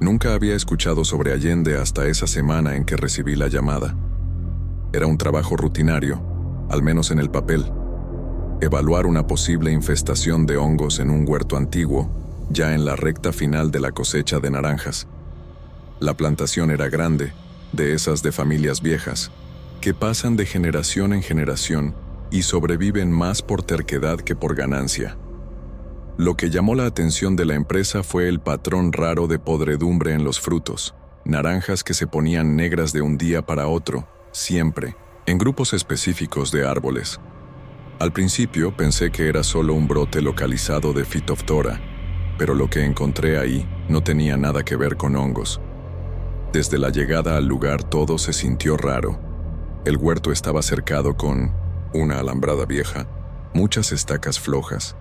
Nunca había escuchado sobre Allende hasta esa semana en que recibí la llamada. Era un trabajo rutinario, al menos en el papel. Evaluar una posible infestación de hongos en un huerto antiguo, ya en la recta final de la cosecha de naranjas. La plantación era grande, de esas de familias viejas, que pasan de generación en generación y sobreviven más por terquedad que por ganancia. Lo que llamó la atención de la empresa fue el patrón raro de podredumbre en los frutos, naranjas que se ponían negras de un día para otro, siempre, en grupos específicos de árboles. Al principio pensé que era solo un brote localizado de Phytophthora, pero lo que encontré ahí no tenía nada que ver con hongos. Desde la llegada al lugar todo se sintió raro. El huerto estaba cercado con una alambrada vieja, muchas estacas flojas,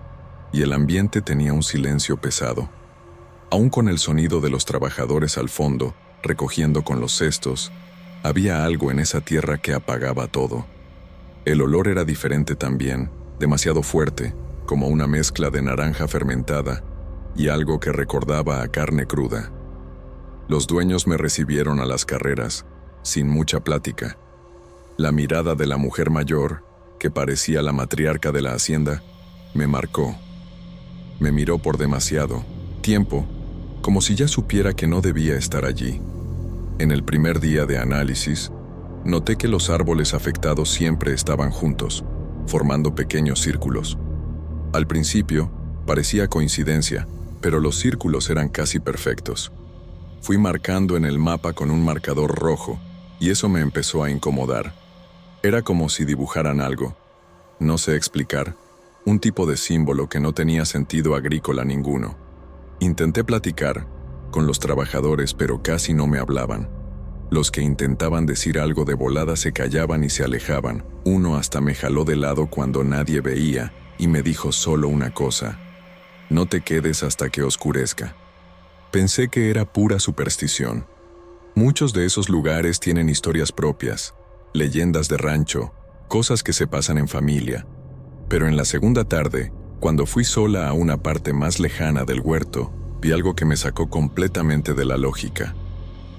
y el ambiente tenía un silencio pesado. Aún con el sonido de los trabajadores al fondo, recogiendo con los cestos, había algo en esa tierra que apagaba todo. El olor era diferente también, demasiado fuerte, como una mezcla de naranja fermentada y algo que recordaba a carne cruda. Los dueños me recibieron a las carreras, sin mucha plática. La mirada de la mujer mayor, que parecía la matriarca de la hacienda, me marcó. Me miró por demasiado tiempo, como si ya supiera que no debía estar allí. En el primer día de análisis, noté que los árboles afectados siempre estaban juntos, formando pequeños círculos. Al principio, parecía coincidencia, pero los círculos eran casi perfectos. Fui marcando en el mapa con un marcador rojo, y eso me empezó a incomodar. Era como si dibujaran algo. No sé explicar. Un tipo de símbolo que no tenía sentido agrícola ninguno. Intenté platicar con los trabajadores, pero casi no me hablaban. Los que intentaban decir algo de volada se callaban y se alejaban. Uno hasta me jaló de lado cuando nadie veía y me dijo solo una cosa: no te quedes hasta que oscurezca. Pensé que era pura superstición. Muchos de esos lugares tienen historias propias, leyendas de rancho, cosas que se pasan en familia. Pero en la segunda tarde, cuando fui sola a una parte más lejana del huerto, vi algo que me sacó completamente de la lógica.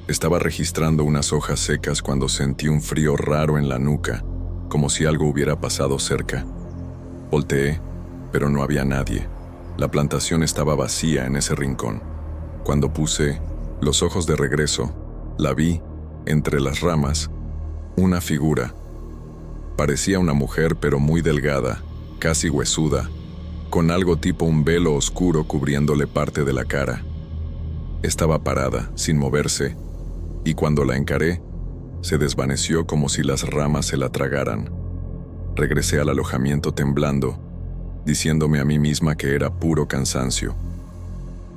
Estaba registrando unas hojas secas cuando sentí un frío raro en la nuca, como si algo hubiera pasado cerca. Volteé, pero no había nadie. La plantación estaba vacía en ese rincón. Cuando puse los ojos de regreso, la vi, entre las ramas, una figura. Parecía una mujer, pero muy delgada, casi huesuda, con algo tipo un velo oscuro cubriéndole parte de la cara. Estaba parada, sin moverse, y cuando la encaré, se desvaneció como si las ramas se la tragaran. Regresé al alojamiento temblando, diciéndome a mí misma que era puro cansancio.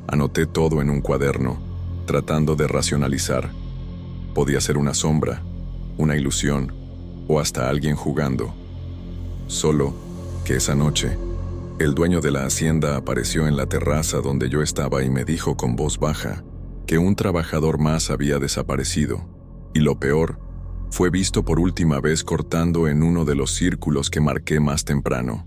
Anoté todo en un cuaderno, tratando de racionalizar. Podía ser una sombra, una ilusión, o hasta alguien jugando. Solo que esa noche, el dueño de la hacienda apareció en la terraza donde yo estaba y me dijo con voz baja que un trabajador más había desaparecido, y lo peor, fue visto por última vez cortando en uno de los círculos que marqué más temprano.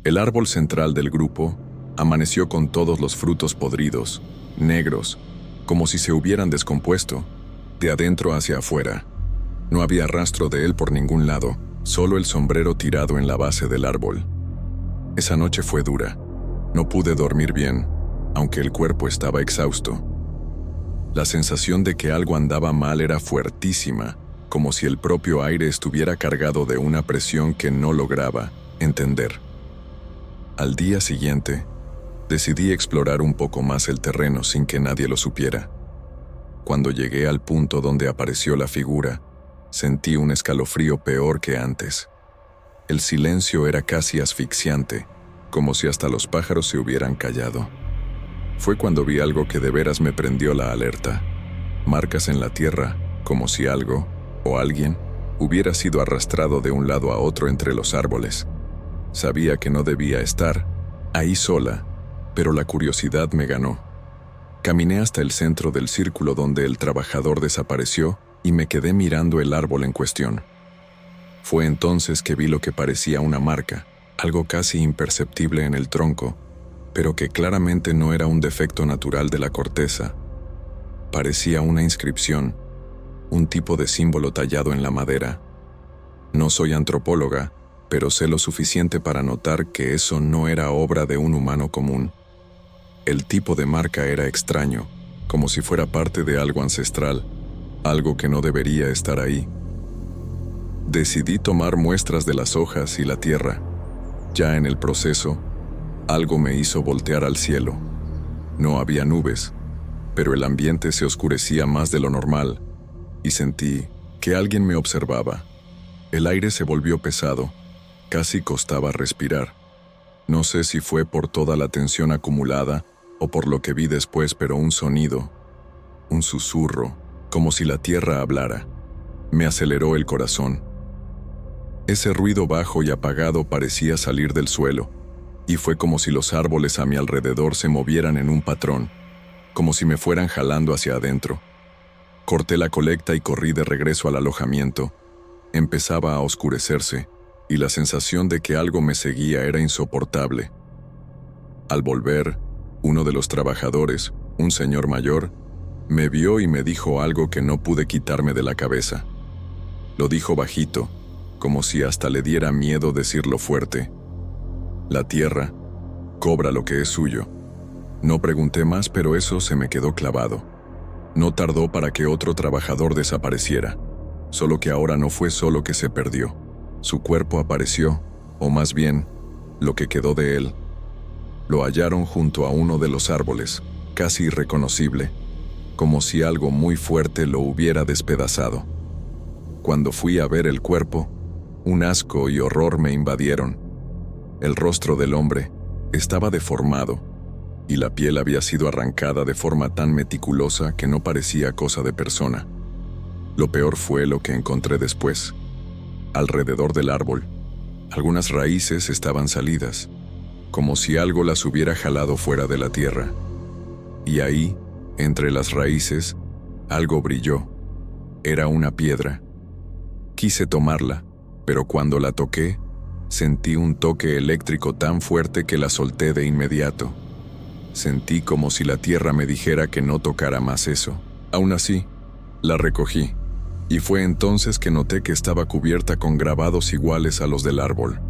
El árbol central del grupo amaneció con todos los frutos podridos, negros, como si se hubieran descompuesto, de adentro hacia afuera. No había rastro de él por ningún lado, solo el sombrero tirado en la base del árbol. Esa noche fue dura. No pude dormir bien, aunque el cuerpo estaba exhausto. La sensación de que algo andaba mal era fuertísima, como si el propio aire estuviera cargado de una presión que no lograba entender. Al día siguiente, decidí explorar un poco más el terreno sin que nadie lo supiera. Cuando llegué al punto donde apareció la figura, sentí un escalofrío peor que antes. El silencio era casi asfixiante, como si hasta los pájaros se hubieran callado. Fue cuando vi algo que de veras me prendió la alerta. Marcas en la tierra, como si algo, o alguien, hubiera sido arrastrado de un lado a otro entre los árboles. Sabía que no debía estar ahí sola, pero la curiosidad me ganó. Caminé hasta el centro del círculo donde el trabajador desapareció y me quedé mirando el árbol en cuestión. Fue entonces que vi lo que parecía una marca, algo casi imperceptible en el tronco, pero que claramente no era un defecto natural de la corteza. Parecía una inscripción, un tipo de símbolo tallado en la madera. No soy antropóloga, pero sé lo suficiente para notar que eso no era obra de un humano común. El tipo de marca era extraño, como si fuera parte de algo ancestral, algo que no debería estar ahí. Decidí tomar muestras de las hojas y la tierra. Ya en el proceso, algo me hizo voltear al cielo. No había nubes, pero el ambiente se oscurecía más de lo normal, y sentí que alguien me observaba. El aire se volvió pesado, casi costaba respirar. No sé si fue por toda la tensión acumulada o por lo que vi después, pero un sonido, un susurro, como si la tierra hablara, me aceleró el corazón. Ese ruido bajo y apagado parecía salir del suelo, y fue como si los árboles a mi alrededor se movieran en un patrón, como si me fueran jalando hacia adentro. Corté la colecta y corrí de regreso al alojamiento. Empezaba a oscurecerse, y la sensación de que algo me seguía era insoportable. Al volver, uno de los trabajadores, un señor mayor, me vio y me dijo algo que no pude quitarme de la cabeza. Lo dijo bajito, como si hasta le diera miedo decirlo fuerte. La tierra cobra lo que es suyo. No pregunté más, pero eso se me quedó clavado. No tardó para que otro trabajador desapareciera, solo que ahora no fue solo que se perdió. Su cuerpo apareció, o más bien, lo que quedó de él. Lo hallaron junto a uno de los árboles, casi irreconocible, como si algo muy fuerte lo hubiera despedazado. Cuando fui a ver el cuerpo, un asco y horror me invadieron. El rostro del hombre estaba deformado, y la piel había sido arrancada de forma tan meticulosa que no parecía cosa de persona. Lo peor fue lo que encontré después. Alrededor del árbol, algunas raíces estaban salidas, como si algo las hubiera jalado fuera de la tierra. Y ahí, entre las raíces, algo brilló. Era una piedra. Quise tomarla, pero cuando la toqué, sentí un toque eléctrico tan fuerte que la solté de inmediato. Sentí como si la tierra me dijera que no tocara más eso. Aún así, la recogí, y fue entonces que noté que estaba cubierta con grabados iguales a los del árbol.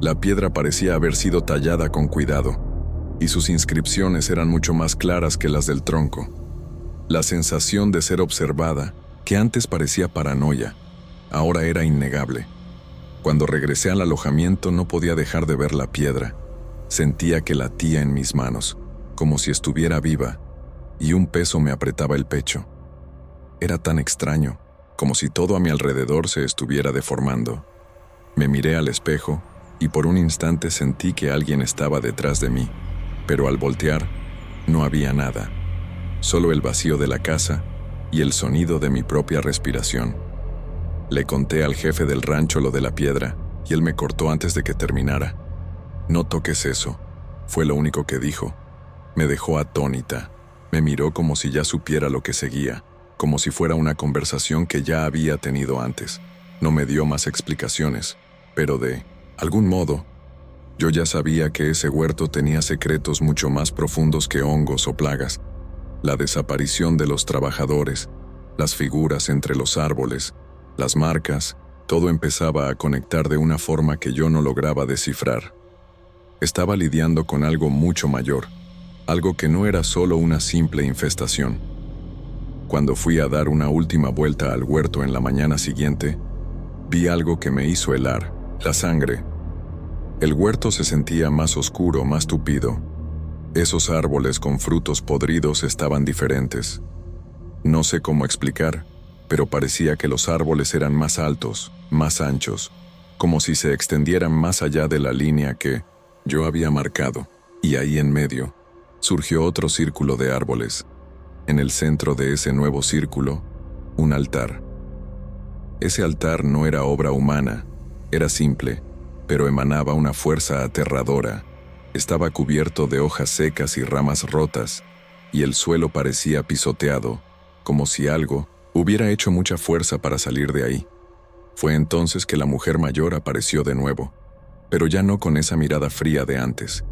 La piedra parecía haber sido tallada con cuidado, y sus inscripciones eran mucho más claras que las del tronco. La sensación de ser observada, que antes parecía paranoia, ahora era innegable. Cuando regresé al alojamiento no podía dejar de ver la piedra. Sentía que latía en mis manos, como si estuviera viva, y un peso me apretaba el pecho. Era tan extraño, como si todo a mi alrededor se estuviera deformando. Me miré al espejo, y por un instante sentí que alguien estaba detrás de mí, pero al voltear, no había nada, solo el vacío de la casa y el sonido de mi propia respiración. Le conté al jefe del rancho lo de la piedra, y él me cortó antes de que terminara. «No toques eso», fue lo único que dijo. Me dejó atónita. Me miró como si ya supiera lo que seguía, como si fuera una conversación que ya había tenido antes. No me dio más explicaciones, pero de algún modo, yo ya sabía que ese huerto tenía secretos mucho más profundos que hongos o plagas. La desaparición de los trabajadores, las figuras entre los árboles, las marcas, todo empezaba a conectar de una forma que yo no lograba descifrar. Estaba lidiando con algo mucho mayor, algo que no era solo una simple infestación. Cuando fui a dar una última vuelta al huerto en la mañana siguiente, vi algo que me hizo helar, la sangre. El huerto se sentía más oscuro, más tupido. Esos árboles con frutos podridos estaban diferentes. No sé cómo explicar, pero parecía que los árboles eran más altos, más anchos, como si se extendieran más allá de la línea que yo había marcado, y ahí en medio surgió otro círculo de árboles. En el centro de ese nuevo círculo, un altar. Ese altar no era obra humana, era simple, pero emanaba una fuerza aterradora. Estaba cubierto de hojas secas y ramas rotas, y el suelo parecía pisoteado, como si algo hubiera hecho mucha fuerza para salir de ahí. Fue entonces que la mujer mayor apareció de nuevo, pero ya no con esa mirada fría de antes.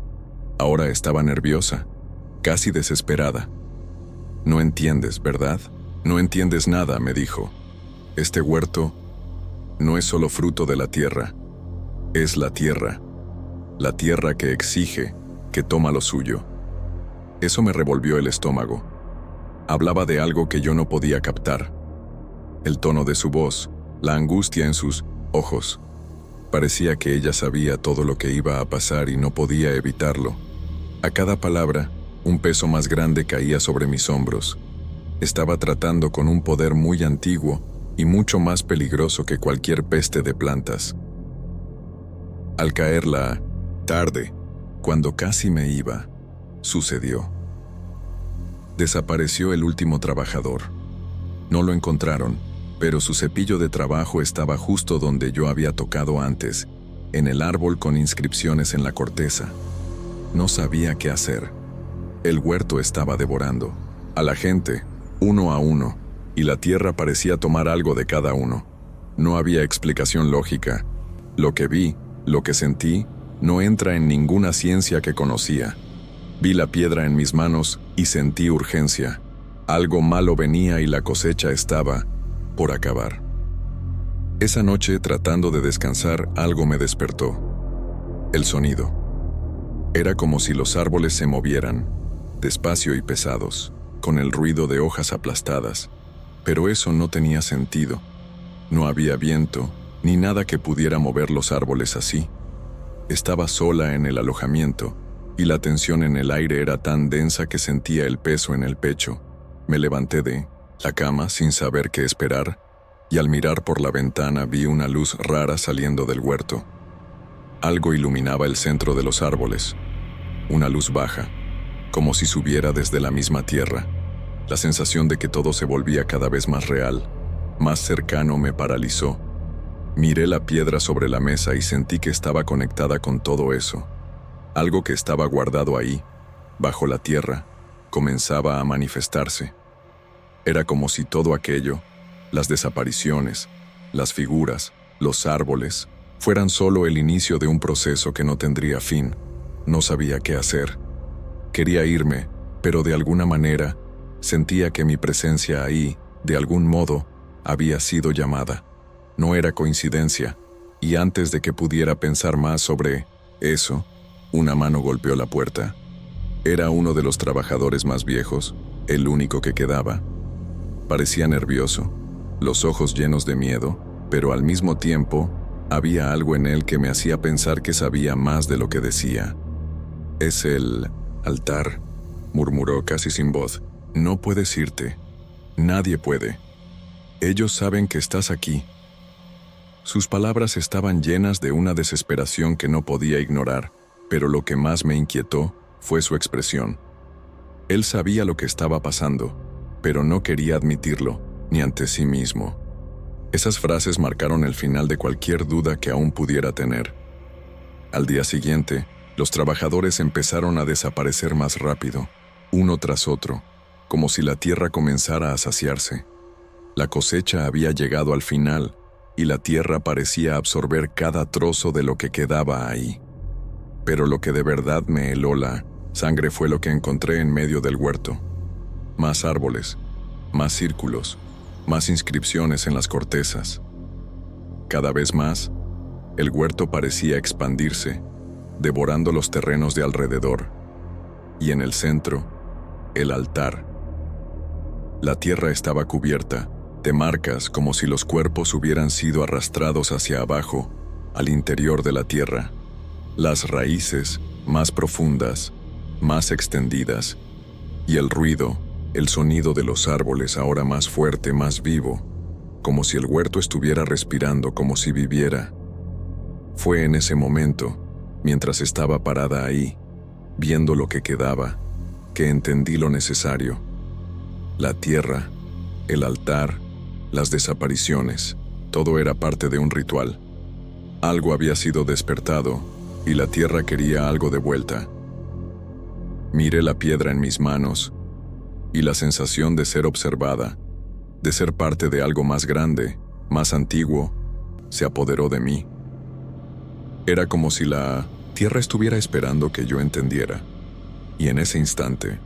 Ahora estaba nerviosa, casi desesperada. No entiendes, ¿verdad? No entiendes nada, me dijo. Este huerto no es solo fruto de la tierra, es la tierra que exige, que toma lo suyo. Eso me revolvió el estómago. Hablaba de algo que yo no podía captar. El tono de su voz, la angustia en sus ojos. Parecía que ella sabía todo lo que iba a pasar y no podía evitarlo. A cada palabra, un peso más grande caía sobre mis hombros. Estaba tratando con un poder muy antiguo y mucho más peligroso que cualquier peste de plantas. Al caer la tarde, cuando casi me iba, sucedió. Desapareció el último trabajador. No lo encontraron, pero su cepillo de trabajo estaba justo donde yo había tocado antes, en el árbol con inscripciones en la corteza. No sabía qué hacer. El huerto estaba devorando a la gente, uno a uno, y la tierra parecía tomar algo de cada uno. No había explicación lógica. Lo que vi, lo que sentí, no entra en ninguna ciencia que conocía. Vi la piedra en mis manos y sentí urgencia. Algo malo venía y la cosecha estaba por acabar. Esa noche, tratando de descansar, algo me despertó. El sonido. Era como si los árboles se movieran, despacio y pesados, con el ruido de hojas aplastadas. Pero eso no tenía sentido. No había viento, ni nada que pudiera mover los árboles así. Estaba sola en el alojamiento, y la tensión en el aire era tan densa que sentía el peso en el pecho. Me levanté de la cama sin saber qué esperar, y al mirar por la ventana vi una luz rara saliendo del huerto. Algo iluminaba el centro de los árboles. Una luz baja, como si subiera desde la misma tierra. La sensación de que todo se volvía cada vez más real, más cercano, me paralizó. Miré la piedra sobre la mesa y sentí que estaba conectada con todo eso. Algo que estaba guardado ahí, bajo la tierra, comenzaba a manifestarse. Era como si todo aquello, las desapariciones, las figuras, los árboles, fueran solo el inicio de un proceso que no tendría fin. No sabía qué hacer. Quería irme, pero de alguna manera sentía que mi presencia ahí, de algún modo, había sido llamada. No era coincidencia, y antes de que pudiera pensar más sobre eso, una mano golpeó la puerta. Era uno de los trabajadores más viejos, el único que quedaba. Parecía nervioso, los ojos llenos de miedo, pero al mismo tiempo había algo en él que me hacía pensar que sabía más de lo que decía. «Es el altar», murmuró casi sin voz. «No puedes irte. Nadie puede. Ellos saben que estás aquí». Sus palabras estaban llenas de una desesperación que no podía ignorar, pero lo que más me inquietó fue su expresión. Él sabía lo que estaba pasando, pero no quería admitirlo, ni ante sí mismo. Esas frases marcaron el final de cualquier duda que aún pudiera tener. Al día siguiente, los trabajadores empezaron a desaparecer más rápido, uno tras otro, como si la tierra comenzara a saciarse. La cosecha había llegado al final, y la tierra parecía absorber cada trozo de lo que quedaba ahí. Pero lo que de verdad me heló la sangre fue lo que encontré en medio del huerto. Más árboles, más círculos, más inscripciones en las cortezas. Cada vez más, el huerto parecía expandirse, devorando los terrenos de alrededor. Y en el centro, el altar. La tierra estaba cubierta de marcas como si los cuerpos hubieran sido arrastrados hacia abajo, al interior de la tierra. Las raíces más profundas, más extendidas, y el ruido, el sonido de los árboles ahora más fuerte, más vivo, como si el huerto estuviera respirando, como si viviera. Fue en ese momento, mientras estaba parada ahí, viendo lo que quedaba, que entendí lo necesario. La tierra, el altar, las desapariciones, todo era parte de un ritual. Algo había sido despertado, y la tierra quería algo de vuelta. Miré la piedra en mis manos, y la sensación de ser observada, de ser parte de algo más grande, más antiguo, se apoderó de mí. Era como si la tierra estuviera esperando que yo entendiera. Y en ese instante,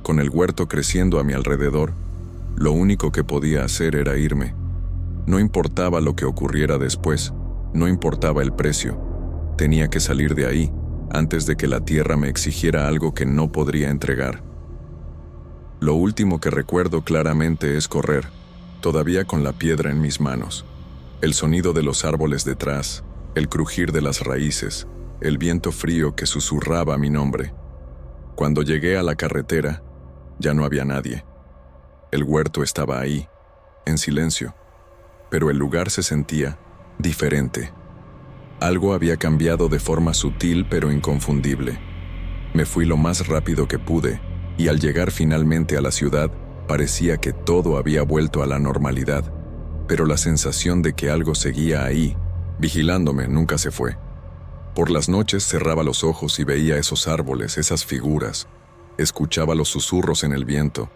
Con el huerto creciendo a mi alrededor, lo único que podía hacer era irme. No importaba lo que ocurriera después, no importaba el precio. Tenía que salir de ahí, antes de que la tierra me exigiera algo que no podría entregar. Lo último que recuerdo claramente es correr, todavía con la piedra en mis manos. El sonido de los árboles detrás, el crujir de las raíces, el viento frío que susurraba mi nombre. Cuando llegué a la carretera, ya no había nadie. El huerto estaba ahí, en silencio, pero el lugar se sentía diferente. Algo había cambiado de forma sutil pero inconfundible. Me fui lo más rápido que pude, y al llegar finalmente a la ciudad, parecía que todo había vuelto a la normalidad, pero la sensación de que algo seguía ahí, vigilándome, nunca se fue. Por las noches cerraba los ojos y veía esos árboles, esas figuras, escuchaba los susurros en el viento,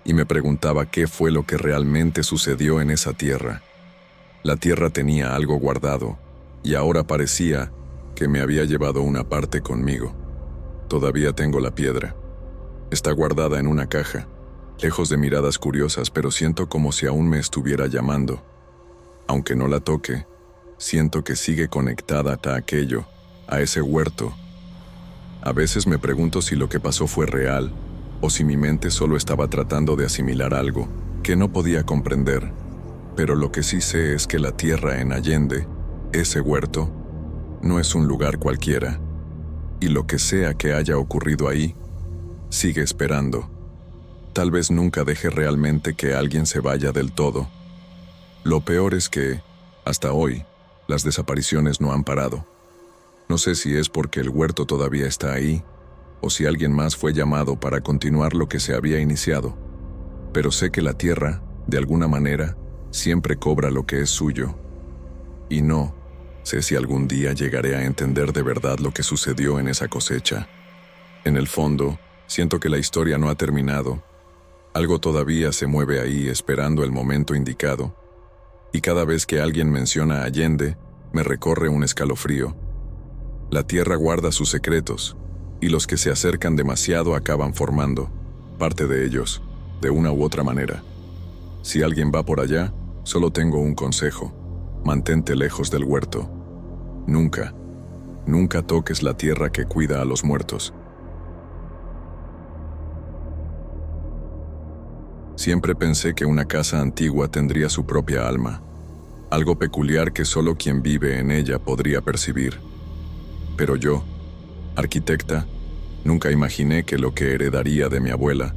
y me preguntaba qué fue lo que realmente sucedió en esa tierra. La tierra tenía algo guardado, y ahora parecía que me había llevado una parte conmigo. Todavía tengo la piedra. Está guardada en una caja, lejos de miradas curiosas, pero siento como si aún me estuviera llamando. Aunque no la toque, siento que sigue conectada a aquello, a ese huerto. A veces me pregunto si lo que pasó fue real, o si mi mente solo estaba tratando de asimilar algo que no podía comprender. Pero lo que sí sé es que la tierra en Allende, ese huerto, no es un lugar cualquiera, y lo que sea que haya ocurrido ahí, sigue esperando. Tal vez nunca deje realmente que alguien se vaya del todo. Lo peor es que, hasta hoy, las desapariciones no han parado. No sé si es porque el huerto todavía está ahí, o si alguien más fue llamado para continuar lo que se había iniciado. Pero sé que la tierra, de alguna manera, siempre cobra lo que es suyo. Y no sé si algún día llegaré a entender de verdad lo que sucedió en esa cosecha. En el fondo, siento que la historia no ha terminado. Algo todavía se mueve ahí esperando el momento indicado. Y cada vez que alguien menciona Allende, me recorre un escalofrío. La tierra guarda sus secretos, y los que se acercan demasiado acaban formando parte de ellos, de una u otra manera. Si alguien va por allá, solo tengo un consejo: mantente lejos del huerto. Nunca, nunca toques la tierra que cuida a los muertos. Siempre pensé que una casa antigua tendría su propia alma, algo peculiar que solo quien vive en ella podría percibir. Pero yo, arquitecta, nunca imaginé que lo que heredaría de mi abuela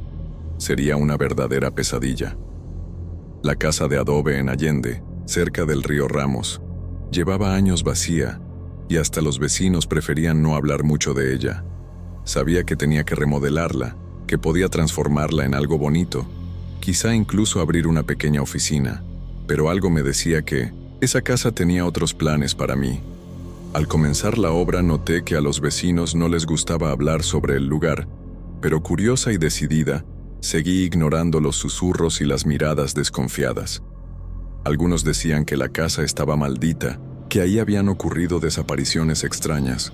sería una verdadera pesadilla. La casa de adobe en Allende, cerca del río Ramos, llevaba años vacía, y hasta los vecinos preferían no hablar mucho de ella. Sabía que tenía que remodelarla, que podía transformarla en algo bonito, quizá incluso abrir una pequeña oficina, pero algo me decía que esa casa tenía otros planes para mí. Al comenzar la obra noté que a los vecinos no les gustaba hablar sobre el lugar, pero curiosa y decidida, seguí ignorando los susurros y las miradas desconfiadas. Algunos decían que la casa estaba maldita, que ahí habían ocurrido desapariciones extrañas,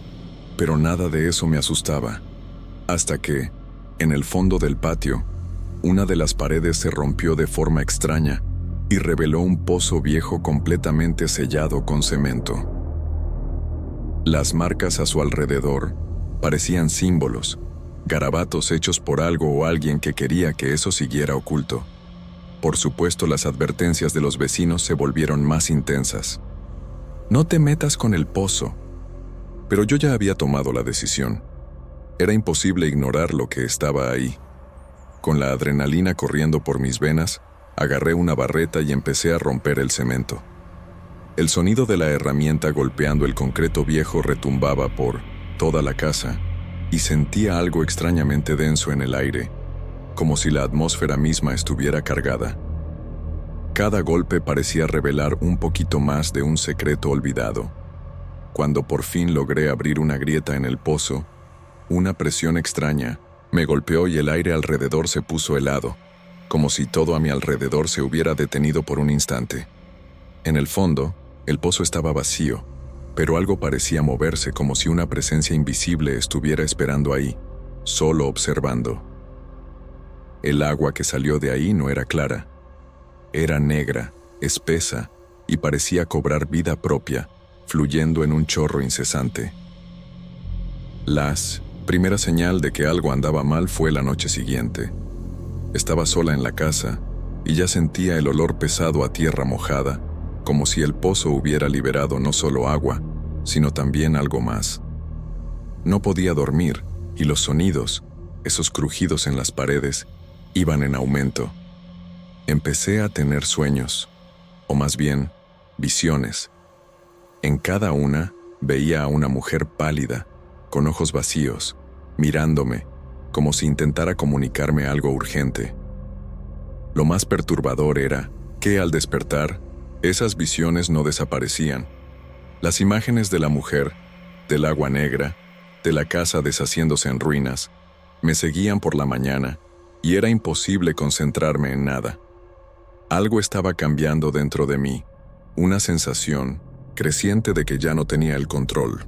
pero nada de eso me asustaba. Hasta que, en el fondo del patio, una de las paredes se rompió de forma extraña y reveló un pozo viejo completamente sellado con cemento. Las marcas a su alrededor parecían símbolos, garabatos hechos por algo o alguien que quería que eso siguiera oculto. Por supuesto, las advertencias de los vecinos se volvieron más intensas. No te metas con el pozo. Pero yo ya había tomado la decisión. Era imposible ignorar lo que estaba ahí. Con la adrenalina corriendo por mis venas, agarré una barreta y empecé a romper el cemento. El sonido de la herramienta golpeando el concreto viejo retumbaba por toda la casa, y sentía algo extrañamente denso en el aire, como si la atmósfera misma estuviera cargada. Cada golpe parecía revelar un poquito más de un secreto olvidado. Cuando por fin logré abrir una grieta en el pozo, una presión extraña me golpeó y el aire alrededor se puso helado, como si todo a mi alrededor se hubiera detenido por un instante. En el fondo, el pozo estaba vacío, pero algo parecía moverse como si una presencia invisible estuviera esperando ahí, solo observando. El agua que salió de ahí no era clara. Era negra, espesa, y parecía cobrar vida propia, fluyendo en un chorro incesante. La primera señal de que algo andaba mal fue la noche siguiente. Estaba sola en la casa y ya sentía el olor pesado a tierra mojada, como si el pozo hubiera liberado no solo agua, sino también algo más. No podía dormir y los sonidos, esos crujidos en las paredes, iban en aumento. Empecé a tener sueños, o más bien, visiones. En cada una veía a una mujer pálida, con ojos vacíos, mirándome, como si intentara comunicarme algo urgente. Lo más perturbador era que, al despertar, esas visiones no desaparecían. Las imágenes de la mujer, del agua negra, de la casa deshaciéndose en ruinas, me seguían por la mañana y era imposible concentrarme en nada. Algo estaba cambiando dentro de mí, una sensación creciente de que ya no tenía el control.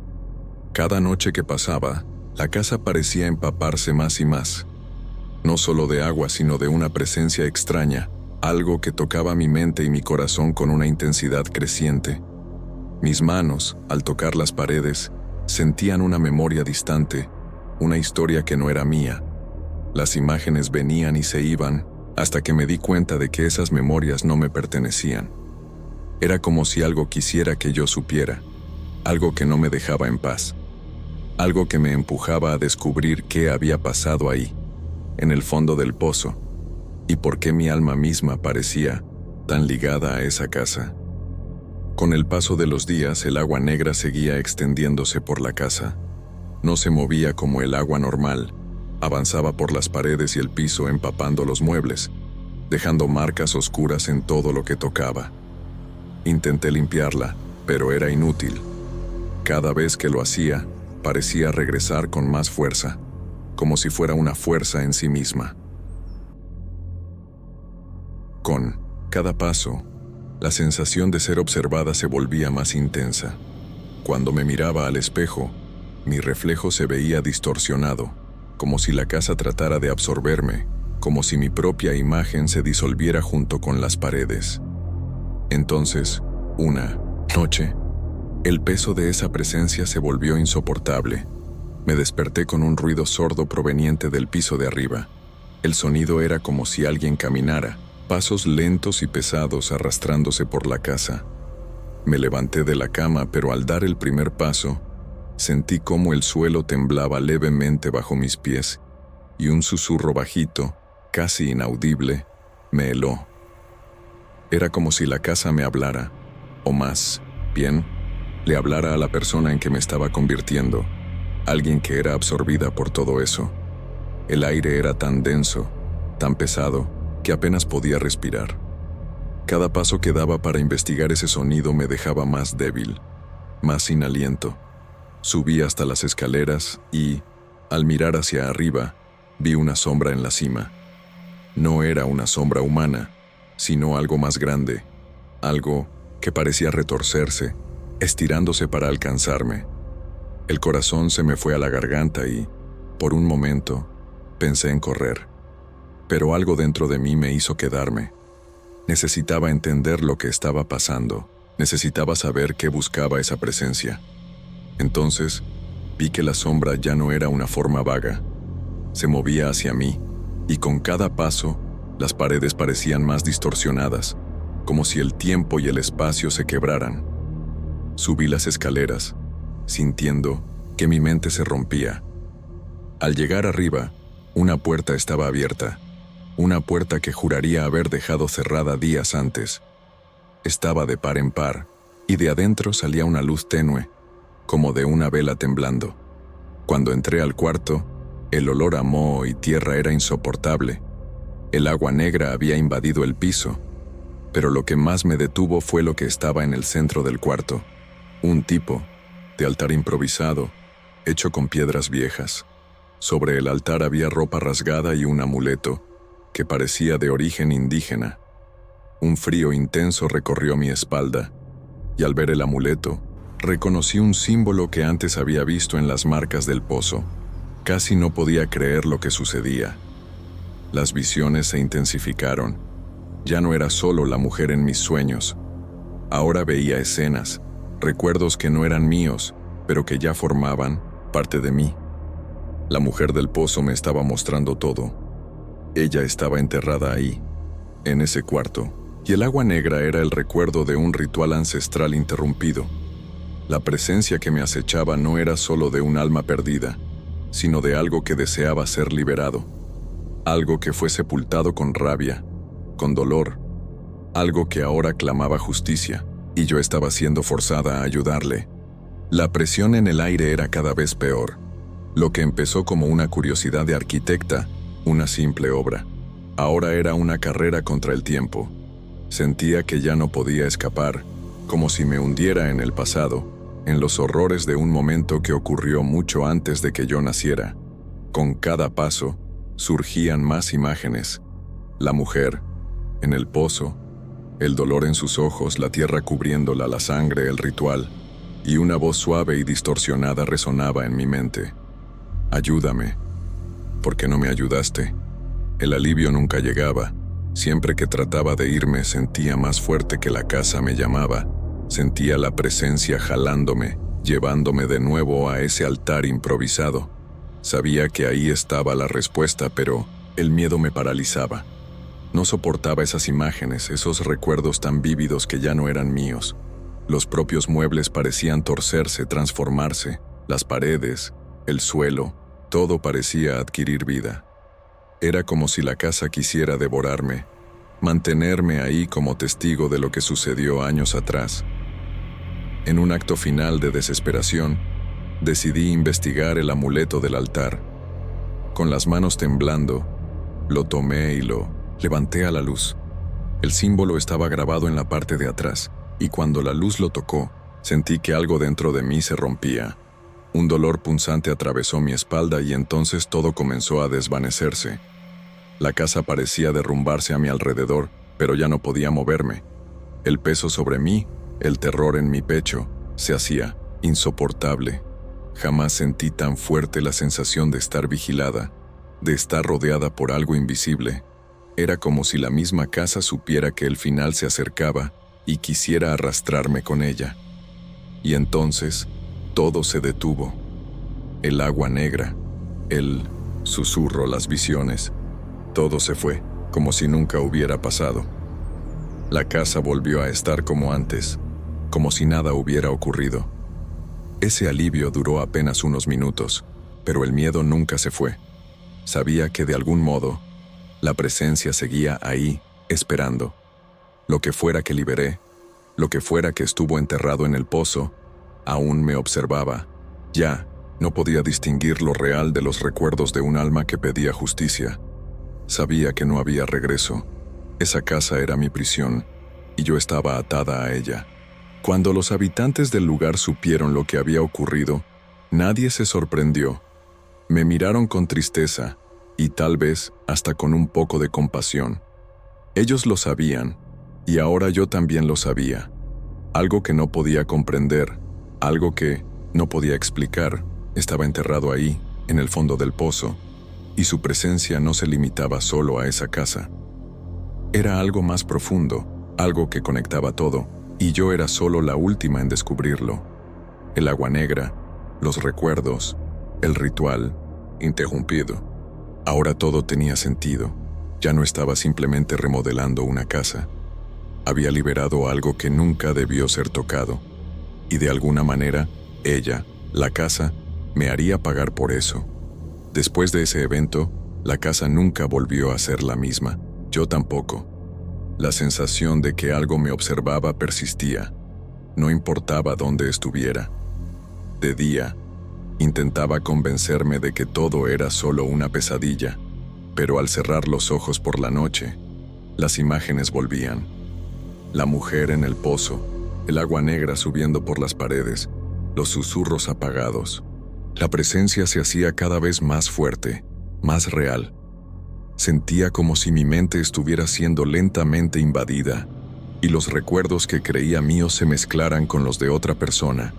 Cada noche que pasaba, la casa parecía empaparse más y más. No solo de agua, sino de una presencia extraña, algo que tocaba mi mente y mi corazón con una intensidad creciente. Mis manos, al tocar las paredes, sentían una memoria distante, una historia que no era mía. Las imágenes venían y se iban, hasta que me di cuenta de que esas memorias no me pertenecían. Era como si algo quisiera que yo supiera, algo que no me dejaba en paz, algo que me empujaba a descubrir qué había pasado ahí, en el fondo del pozo, y por qué mi alma misma parecía tan ligada a esa casa. Con el paso de los días, el agua negra seguía extendiéndose por la casa. No se movía como el agua normal, avanzaba por las paredes y el piso empapando los muebles, dejando marcas oscuras en todo lo que tocaba. Intenté limpiarla, pero era inútil. Cada vez que lo hacía, parecía regresar con más fuerza, como si fuera una fuerza en sí misma. Con cada paso, la sensación de ser observada se volvía más intensa. Cuando me miraba al espejo, mi reflejo se veía distorsionado, como si la casa tratara de absorberme, como si mi propia imagen se disolviera junto con las paredes. Entonces, una noche, el peso de esa presencia se volvió insoportable. Me desperté con un ruido sordo proveniente del piso de arriba. El sonido era como si alguien caminara, pasos lentos y pesados arrastrándose por la casa. Me levanté de la cama, pero al dar el primer paso, sentí cómo el suelo temblaba levemente bajo mis pies y un susurro bajito, casi inaudible, me heló. Era como si la casa me hablara, o más bien, le hablara a la persona en que me estaba convirtiendo, alguien que era absorbida por todo eso. El aire era tan denso, tan pesado, que apenas podía respirar. Cada paso que daba para investigar ese sonido me dejaba más débil, más sin aliento. Subí hasta las escaleras y, al mirar hacia arriba, vi una sombra en la cima. No era una sombra humana, sino algo más grande, algo que parecía retorcerse, estirándose para alcanzarme. El corazón se me fue a la garganta y, por un momento, pensé en correr. Pero algo dentro de mí me hizo quedarme. Necesitaba entender lo que estaba pasando, necesitaba saber qué buscaba esa presencia. Entonces, vi que la sombra ya no era una forma vaga. Se movía hacia mí, y con cada paso, las paredes parecían más distorsionadas, como si el tiempo y el espacio se quebraran. Subí las escaleras, sintiendo que mi mente se rompía. Al llegar arriba, una puerta estaba abierta, una puerta que juraría haber dejado cerrada días antes. Estaba de par en par, y de adentro salía una luz tenue, como de una vela temblando. Cuando entré al cuarto, el olor a moho y tierra era insoportable. El agua negra había invadido el piso, pero lo que más me detuvo fue lo que estaba en el centro del cuarto. Un tipo, de altar improvisado, hecho con piedras viejas. Sobre el altar había ropa rasgada y un amuleto, que parecía de origen indígena. Un frío intenso recorrió mi espalda, y al ver el amuleto, reconocí un símbolo que antes había visto en las marcas del pozo. Casi no podía creer lo que sucedía. Las visiones se intensificaron. Ya no era solo la mujer en mis sueños. Ahora veía escenas, recuerdos que no eran míos, pero que ya formaban parte de mí. La mujer del pozo me estaba mostrando todo. Ella estaba enterrada ahí, en ese cuarto, y el agua negra era el recuerdo de un ritual ancestral interrumpido. La presencia que me acechaba no era solo de un alma perdida, sino de algo que deseaba ser liberado, algo que fue sepultado con rabia, con dolor, algo que ahora clamaba justicia, y yo estaba siendo forzada a ayudarle. La presión en el aire era cada vez peor. Lo que empezó como una curiosidad de arquitecta, una simple obra, ahora era una carrera contra el tiempo. Sentía que ya no podía escapar, como si me hundiera en el pasado, en los horrores de un momento que ocurrió mucho antes de que yo naciera. Con cada paso, surgían más imágenes. La mujer, en el pozo, el dolor en sus ojos, la tierra cubriéndola, la sangre, el ritual, y una voz suave y distorsionada resonaba en mi mente. Ayúdame. ¿Por qué no me ayudaste? El alivio nunca llegaba. Siempre que trataba de irme sentía más fuerte que la casa me llamaba. Sentía la presencia jalándome, llevándome de nuevo a ese altar improvisado. Sabía que ahí estaba la respuesta, pero el miedo me paralizaba. No soportaba esas imágenes, esos recuerdos tan vívidos que ya no eran míos. Los propios muebles parecían torcerse, transformarse, las paredes, el suelo, todo parecía adquirir vida. Era como si la casa quisiera devorarme, mantenerme ahí como testigo de lo que sucedió años atrás. En un acto final de desesperación, decidí investigar el amuleto del altar. Con las manos temblando, lo tomé y lo levanté a la luz. El símbolo estaba grabado en la parte de atrás, y cuando la luz lo tocó, sentí que algo dentro de mí se rompía. Un dolor punzante atravesó mi espalda y entonces todo comenzó a desvanecerse. La casa parecía derrumbarse a mi alrededor, pero ya no podía moverme. El peso sobre mí, el terror en mi pecho, se hacía insoportable. Jamás sentí tan fuerte la sensación de estar vigilada, de estar rodeada por algo invisible. Era como si la misma casa supiera que el final se acercaba y quisiera arrastrarme con ella. Y entonces, todo se detuvo. El agua negra, el susurro, las visiones. Todo se fue, como si nunca hubiera pasado. La casa volvió a estar como antes, como si nada hubiera ocurrido. Ese alivio duró apenas unos minutos, pero el miedo nunca se fue. Sabía que de algún modo, la presencia seguía ahí, esperando. Lo que fuera que liberé, lo que fuera que estuvo enterrado en el pozo, aún me observaba. Ya, no podía distinguir lo real de los recuerdos de un alma que pedía justicia. Sabía que no había regreso. Esa casa era mi prisión, y yo estaba atada a ella. Cuando los habitantes del lugar supieron lo que había ocurrido, nadie se sorprendió. Me miraron con tristeza, y tal vez hasta con un poco de compasión. Ellos lo sabían, y ahora yo también lo sabía. Algo que no podía comprender, algo que no podía explicar, estaba enterrado ahí, en el fondo del pozo, y su presencia no se limitaba solo a esa casa. Era algo más profundo, algo que conectaba todo, y yo era solo la última en descubrirlo. El agua negra, los recuerdos, el ritual, interrumpido. Ahora todo tenía sentido. Ya no estaba simplemente remodelando una casa. Había liberado algo que nunca debió ser tocado. Y de alguna manera, ella, la casa, me haría pagar por eso. Después de ese evento, la casa nunca volvió a ser la misma. Yo tampoco. La sensación de que algo me observaba persistía. No importaba dónde estuviera. De día, intentaba convencerme de que todo era solo una pesadilla, pero al cerrar los ojos por la noche, las imágenes volvían. La mujer en el pozo, el agua negra subiendo por las paredes, los susurros apagados. La presencia se hacía cada vez más fuerte, más real. Sentía como si mi mente estuviera siendo lentamente invadida, y los recuerdos que creía míos se mezclaran con los de otra persona,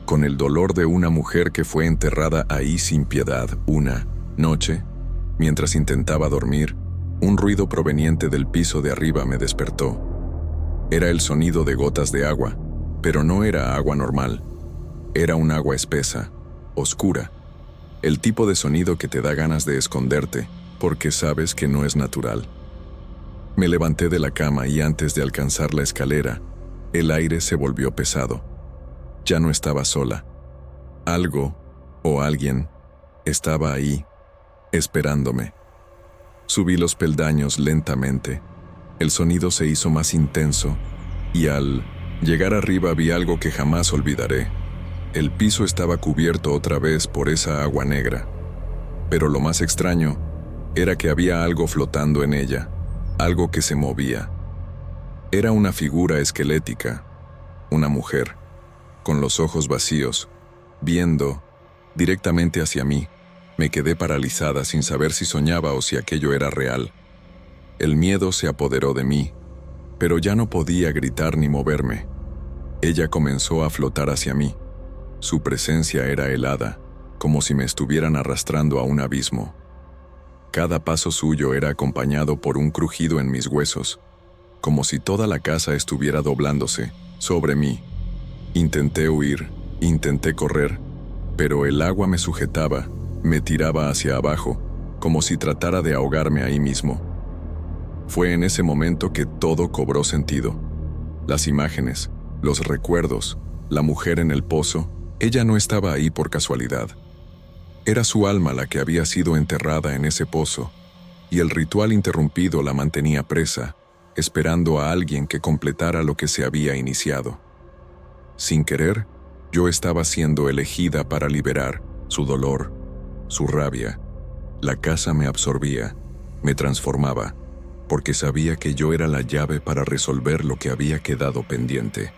con el dolor de una mujer que fue enterrada ahí sin piedad. Una noche, mientras intentaba dormir, Un ruido proveniente del piso de arriba me despertó. Era el sonido de gotas de agua, pero no era agua normal. Era un agua espesa, oscura. El tipo de sonido que te da ganas de esconderte, porque sabes que no es natural. Me levanté de la cama y antes de alcanzar la escalera, el aire se volvió pesado. Ya no estaba sola. Algo, o alguien, estaba ahí, esperándome. Subí los peldaños lentamente. El sonido se hizo más intenso, y al llegar arriba vi algo que jamás olvidaré. El piso estaba cubierto otra vez por esa agua negra. Pero lo más extraño era que había algo flotando en ella, algo que se movía. Era una figura esquelética, una mujer, con los ojos vacíos, viendo directamente hacia mí. Me quedé paralizada sin saber si soñaba o si aquello era real. El miedo se apoderó de mí, pero ya no podía gritar ni moverme. Ella comenzó a flotar hacia mí. Su presencia era helada, como si me estuvieran arrastrando a un abismo. Cada paso suyo era acompañado por un crujido en mis huesos, como si toda la casa estuviera doblándose sobre mí. Intenté huir, intenté correr, pero el agua me sujetaba, me tiraba hacia abajo, como si tratara de ahogarme ahí mismo. Fue en ese momento que todo cobró sentido. Las imágenes, los recuerdos, la mujer en el pozo, ella no estaba ahí por casualidad. Era su alma la que había sido enterrada en ese pozo, y el ritual interrumpido la mantenía presa, esperando a alguien que completara lo que se había iniciado. Sin querer, yo estaba siendo elegida para liberar su dolor, su rabia. La casa me absorbía, me transformaba, porque sabía que yo era la llave para resolver lo que había quedado pendiente.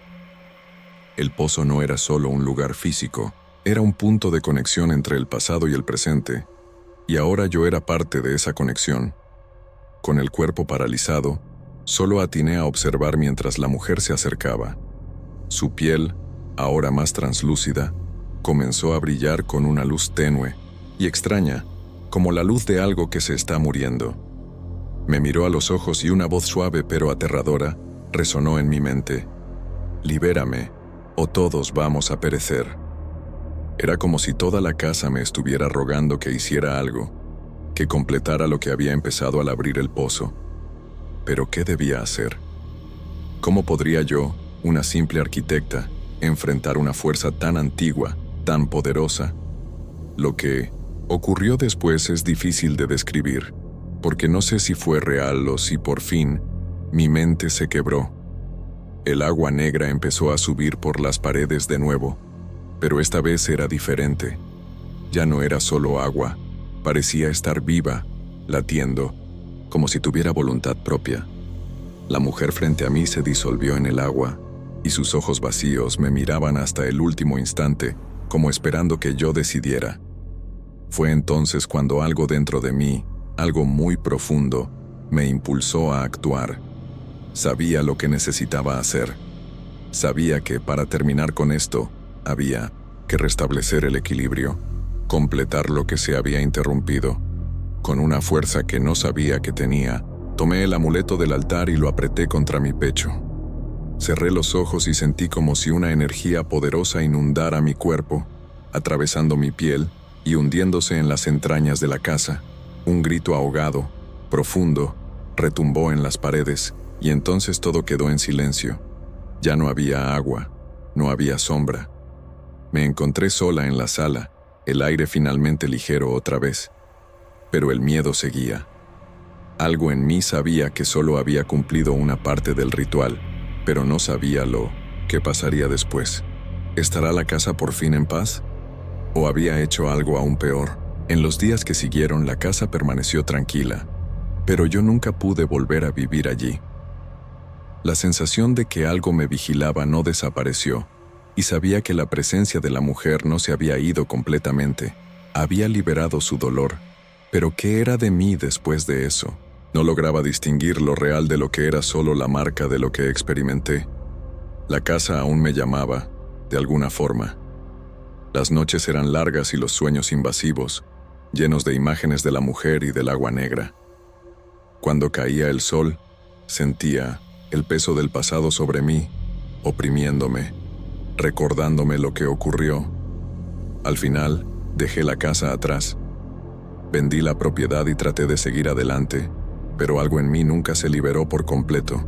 El pozo no era solo un lugar físico, era un punto de conexión entre el pasado y el presente, y ahora yo era parte de esa conexión. Con el cuerpo paralizado, solo atiné a observar mientras la mujer se acercaba. Su piel, ahora más translúcida, comenzó a brillar con una luz tenue y extraña, como la luz de algo que se está muriendo. Me miró a los ojos y una voz suave pero aterradora resonó en mi mente. «Libérame, o todos vamos a perecer». Era como si toda la casa me estuviera rogando que hiciera algo, que completara lo que había empezado al abrir el pozo. ¿Pero qué debía hacer? ¿Cómo podría yo, una simple arquitecta, enfrentar una fuerza tan antigua, tan poderosa? Lo que ocurrió después es difícil de describir, porque no sé si fue real o si por fin mi mente se quebró. El agua negra empezó a subir por las paredes de nuevo, pero esta vez era diferente. Ya no era solo agua, parecía estar viva, latiendo, como si tuviera voluntad propia. La mujer frente a mí se disolvió en el agua, y sus ojos vacíos me miraban hasta el último instante, como esperando que yo decidiera. Fue entonces cuando algo dentro de mí, algo muy profundo, me impulsó a actuar. Sabía lo que necesitaba hacer. Sabía que para terminar con esto, había que restablecer el equilibrio, completar lo que se había interrumpido. Con una fuerza que no sabía que tenía, tomé el amuleto del altar y lo apreté contra mi pecho. Cerré los ojos y sentí como si una energía poderosa inundara mi cuerpo, atravesando mi piel y hundiéndose en las entrañas de la casa. Un grito ahogado, profundo, retumbó en las paredes, y entonces todo quedó en silencio. Ya no había agua, no había sombra. Me encontré sola en la sala, el aire finalmente ligero otra vez. Pero el miedo seguía. Algo en mí sabía que solo había cumplido una parte del ritual, pero no sabía lo que pasaría después. ¿Estará la casa por fin en paz? ¿O había hecho algo aún peor? En los días que siguieron, la casa permaneció tranquila, pero yo nunca pude volver a vivir allí. La sensación de que algo me vigilaba no desapareció, y sabía que la presencia de la mujer no se había ido completamente. Había liberado su dolor, pero ¿qué era de mí después de eso? No lograba distinguir lo real de lo que era solo la marca de lo que experimenté. La casa aún me llamaba, de alguna forma. Las noches eran largas y los sueños invasivos, llenos de imágenes de la mujer y del agua negra. Cuando caía el sol, sentía el peso del pasado sobre mí, oprimiéndome, recordándome lo que ocurrió. Al final, dejé la casa atrás. Vendí la propiedad y traté de seguir adelante, pero algo en mí nunca se liberó por completo.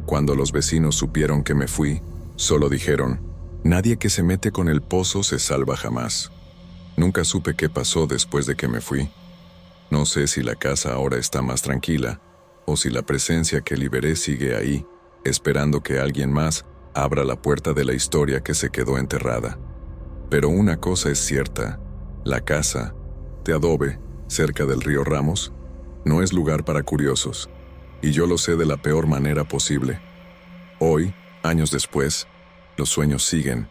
Cuando los vecinos supieron que me fui, solo dijeron: nadie que se mete con el pozo se salva jamás. Nunca supe qué pasó después de que me fui. No sé si la casa ahora está más tranquila, o si la presencia que liberé sigue ahí, esperando que alguien más abra la puerta de la historia que se quedó enterrada. Pero una cosa es cierta: la casa, de adobe, cerca del río Ramos, no es lugar para curiosos, y yo lo sé de la peor manera posible. Hoy, años después, los sueños siguen,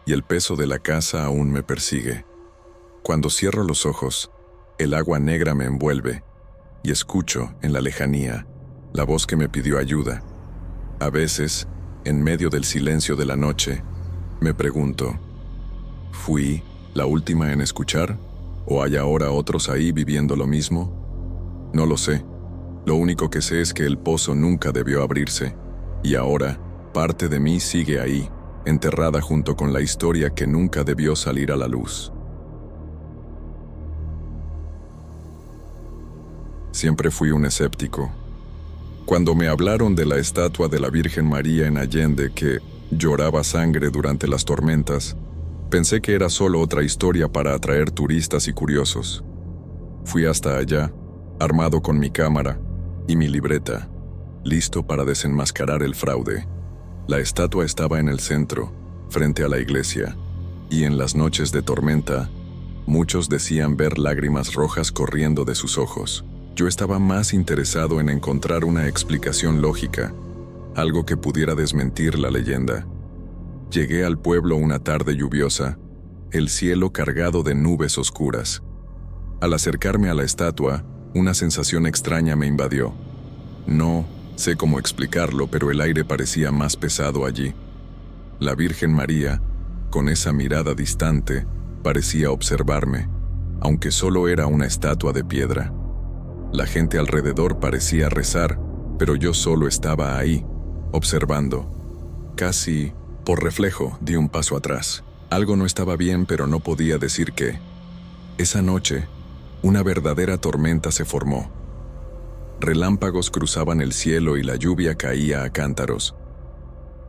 y el peso de la casa aún me persigue. Cuando cierro los ojos, el agua negra me envuelve, y escucho, en la lejanía, la voz que me pidió ayuda. A veces, en medio del silencio de la noche, me pregunto: ¿fui la última en escuchar? ¿O hay ahora otros ahí viviendo lo mismo? No lo sé. Lo único que sé es que el pozo nunca debió abrirse, y ahora, parte de mí sigue ahí, enterrada junto con la historia que nunca debió salir a la luz. Siempre fui un escéptico. Cuando me hablaron de la estatua de la Virgen María en Allende que lloraba sangre durante las tormentas, pensé que era solo otra historia para atraer turistas y curiosos. Fui hasta allá, armado con mi cámara y mi libreta, listo para desenmascarar el fraude. La estatua estaba en el centro, frente a la iglesia, y en las noches de tormenta, muchos decían ver lágrimas rojas corriendo de sus ojos. Yo estaba más interesado en encontrar una explicación lógica, algo que pudiera desmentir la leyenda. Llegué al pueblo una tarde lluviosa, el cielo cargado de nubes oscuras. Al acercarme a la estatua, una sensación extraña me invadió. No sé cómo explicarlo, pero el aire parecía más pesado allí. La Virgen María, con esa mirada distante, parecía observarme, aunque solo era una estatua de piedra. La gente alrededor parecía rezar, pero yo solo estaba ahí, observando. Casi por reflejo di un paso atrás. Algo no estaba bien, pero no podía decir qué. Esa noche, una verdadera tormenta se formó. Relámpagos cruzaban el cielo y la lluvia caía a cántaros.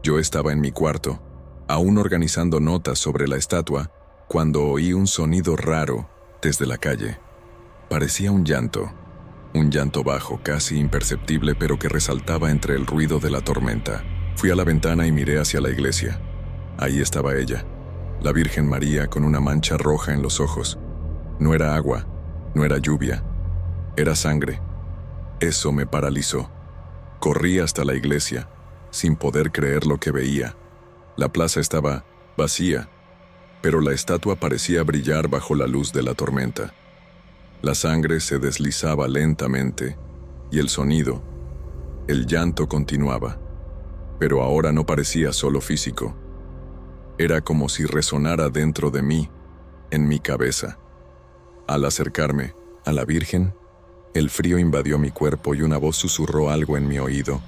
Yo estaba en mi cuarto, aún organizando notas sobre la estatua, cuando oí un sonido raro desde la calle. Parecía un llanto bajo, casi imperceptible, pero que resaltaba entre el ruido de la tormenta. Fui a la ventana y miré hacia la iglesia. Ahí estaba ella, la Virgen María, con una mancha roja en los ojos. No era agua, no era lluvia, era sangre. Eso me paralizó. Corrí hasta la iglesia, sin poder creer lo que veía. La plaza estaba vacía, pero la estatua parecía brillar bajo la luz de la tormenta. La sangre se deslizaba lentamente, y el sonido, el llanto continuaba. Pero ahora no parecía solo físico. Era como si resonara dentro de mí, en mi cabeza. Al acercarme a la Virgen, el frío invadió mi cuerpo y una voz susurró algo en mi oído,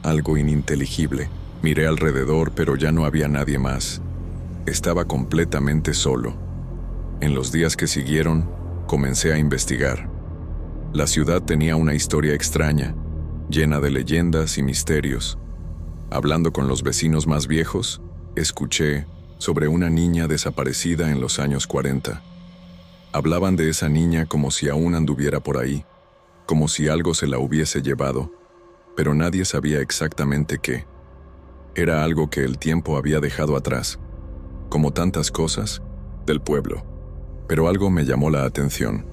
algo ininteligible. Miré alrededor, pero ya no había nadie más. Estaba completamente solo. En los días que siguieron, comencé a investigar. La ciudad tenía una historia extraña, llena de leyendas y misterios. Hablando con los vecinos más viejos, escuché sobre una niña desaparecida en los años 40. Hablaban de esa niña como si aún anduviera por ahí, como si algo se la hubiese llevado, pero nadie sabía exactamente qué. Era algo que el tiempo había dejado atrás, como tantas cosas del pueblo. Pero algo me llamó la atención.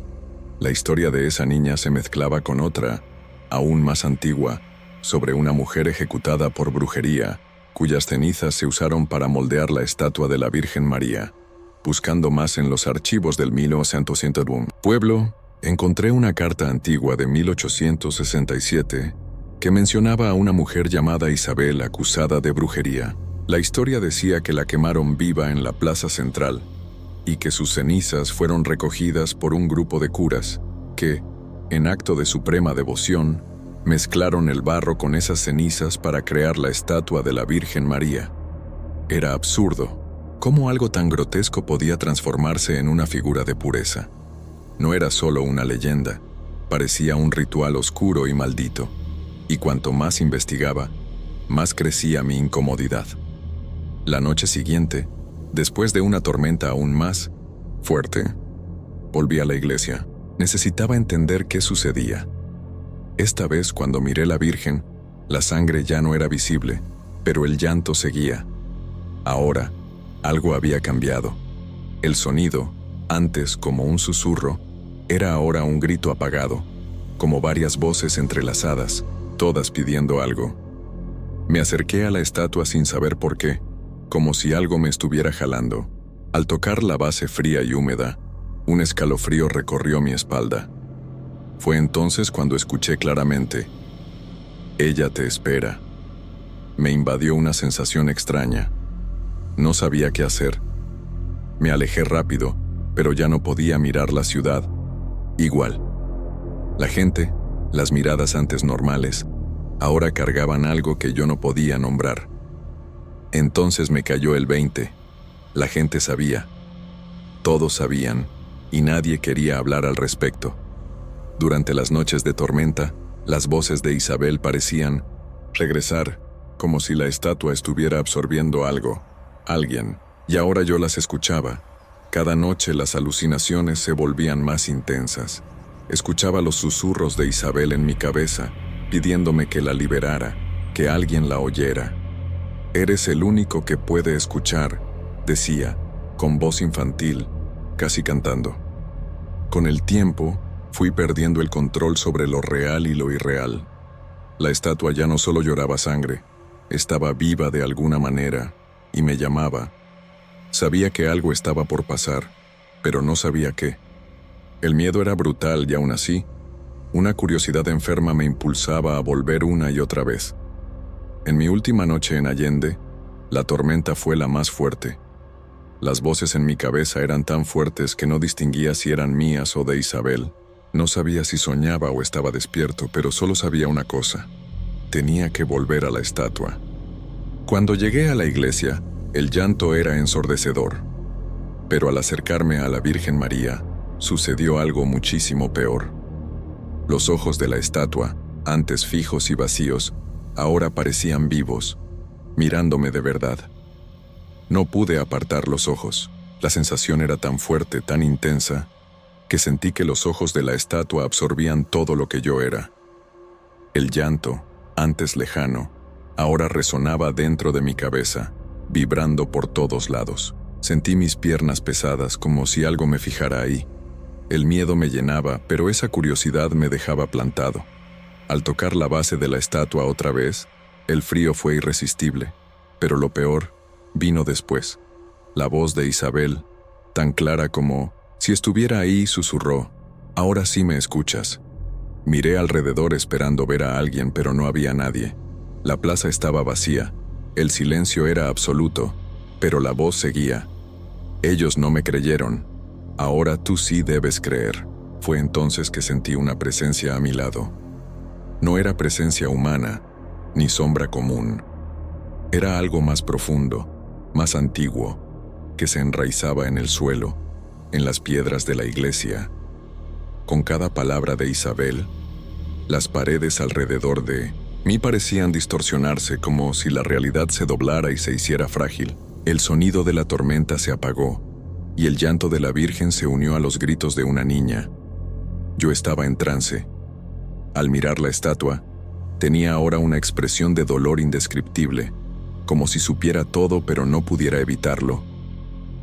La historia de esa niña se mezclaba con otra, aún más antigua, sobre una mujer ejecutada por brujería, cuyas cenizas se usaron para moldear la estatua de la Virgen María. Buscando más en los archivos del 1801 pueblo, encontré una carta antigua de 1867 que mencionaba a una mujer llamada Isabel acusada de brujería. La historia decía que la quemaron viva en la plaza central y que sus cenizas fueron recogidas por un grupo de curas que, En acto de suprema devoción, mezclaron el barro con esas cenizas para crear la estatua de la Virgen María. Era absurdo. ¿Cómo algo tan grotesco podía transformarse en una figura de pureza? No era solo una leyenda, parecía un ritual oscuro y maldito. Y cuanto más investigaba, más crecía mi incomodidad. La noche siguiente, después de una tormenta aún más fuerte, volví a la iglesia. Necesitaba entender qué sucedía. Esta vez, cuando miré a la Virgen, la sangre ya no era visible, pero el llanto seguía. Ahora, algo había cambiado. El sonido, antes como un susurro, era ahora un grito apagado, como varias voces entrelazadas, todas pidiendo algo. Me acerqué a la estatua sin saber por qué, como si algo me estuviera jalando. Al tocar la base fría y húmeda, un escalofrío recorrió mi espalda. Fue entonces cuando escuché claramente: «Ella te espera». Me invadió una sensación extraña. No sabía qué hacer. Me alejé rápido, pero ya no podía mirar la ciudad. Igual. La gente, las miradas antes normales, ahora cargaban algo que yo no podía nombrar. Entonces me cayó el 20. La gente sabía. Todos sabían, y nadie quería hablar al respecto. Durante las noches de tormenta, las voces de Isabel parecían regresar, como si la estatua estuviera absorbiendo algo, alguien, y ahora yo las escuchaba. Cada noche las alucinaciones se volvían más intensas. Escuchaba los susurros de Isabel en mi cabeza, pidiéndome que la liberara, que alguien la oyera. «Eres el único que puede escuchar», decía, con voz infantil, casi cantando. Con el tiempo, fui perdiendo el control sobre lo real y lo irreal. La estatua ya no solo lloraba sangre, estaba viva de alguna manera, y me llamaba. Sabía que algo estaba por pasar, pero no sabía qué. El miedo era brutal y aún así, una curiosidad enferma me impulsaba a volver una y otra vez. En mi última noche en Allende, la tormenta fue la más fuerte. Las voces en mi cabeza eran tan fuertes que no distinguía si eran mías o de Isabel. No sabía si soñaba o estaba despierto, pero solo sabía una cosa: tenía que volver a la estatua. Cuando llegué a la iglesia, el llanto era ensordecedor. Pero al acercarme a la Virgen María, sucedió algo muchísimo peor. Los ojos de la estatua, antes fijos y vacíos, ahora parecían vivos, mirándome de verdad. No pude apartar los ojos. La sensación era tan fuerte, tan intensa, que sentí que los ojos de la estatua absorbían todo lo que yo era. El llanto, antes lejano, ahora resonaba dentro de mi cabeza, vibrando por todos lados. Sentí mis piernas pesadas, como si algo me fijara ahí. El miedo me llenaba, pero esa curiosidad me dejaba plantado. Al tocar la base de la estatua otra vez, el frío fue irresistible, pero lo peor vino después. La voz de Isabel, tan clara como si estuviera ahí, susurró: «Ahora sí me escuchas». Miré alrededor esperando ver a alguien, pero no había nadie. La plaza estaba vacía, el silencio era absoluto, pero la voz seguía: «Ellos no me creyeron. Ahora tú sí debes creer». Fue entonces que sentí una presencia a mi lado. No era presencia humana, ni sombra común. Era algo más profundo, más antiguo, que se enraizaba en el suelo, en las piedras de la iglesia. Con cada palabra de Isabel, las paredes alrededor de mí parecían distorsionarse, como si la realidad se doblara y se hiciera frágil. El sonido de la tormenta se apagó, y el llanto de la Virgen se unió a los gritos de una niña. Yo estaba en trance. Al mirar la estatua, tenía ahora una expresión de dolor indescriptible, como si supiera todo pero no pudiera evitarlo.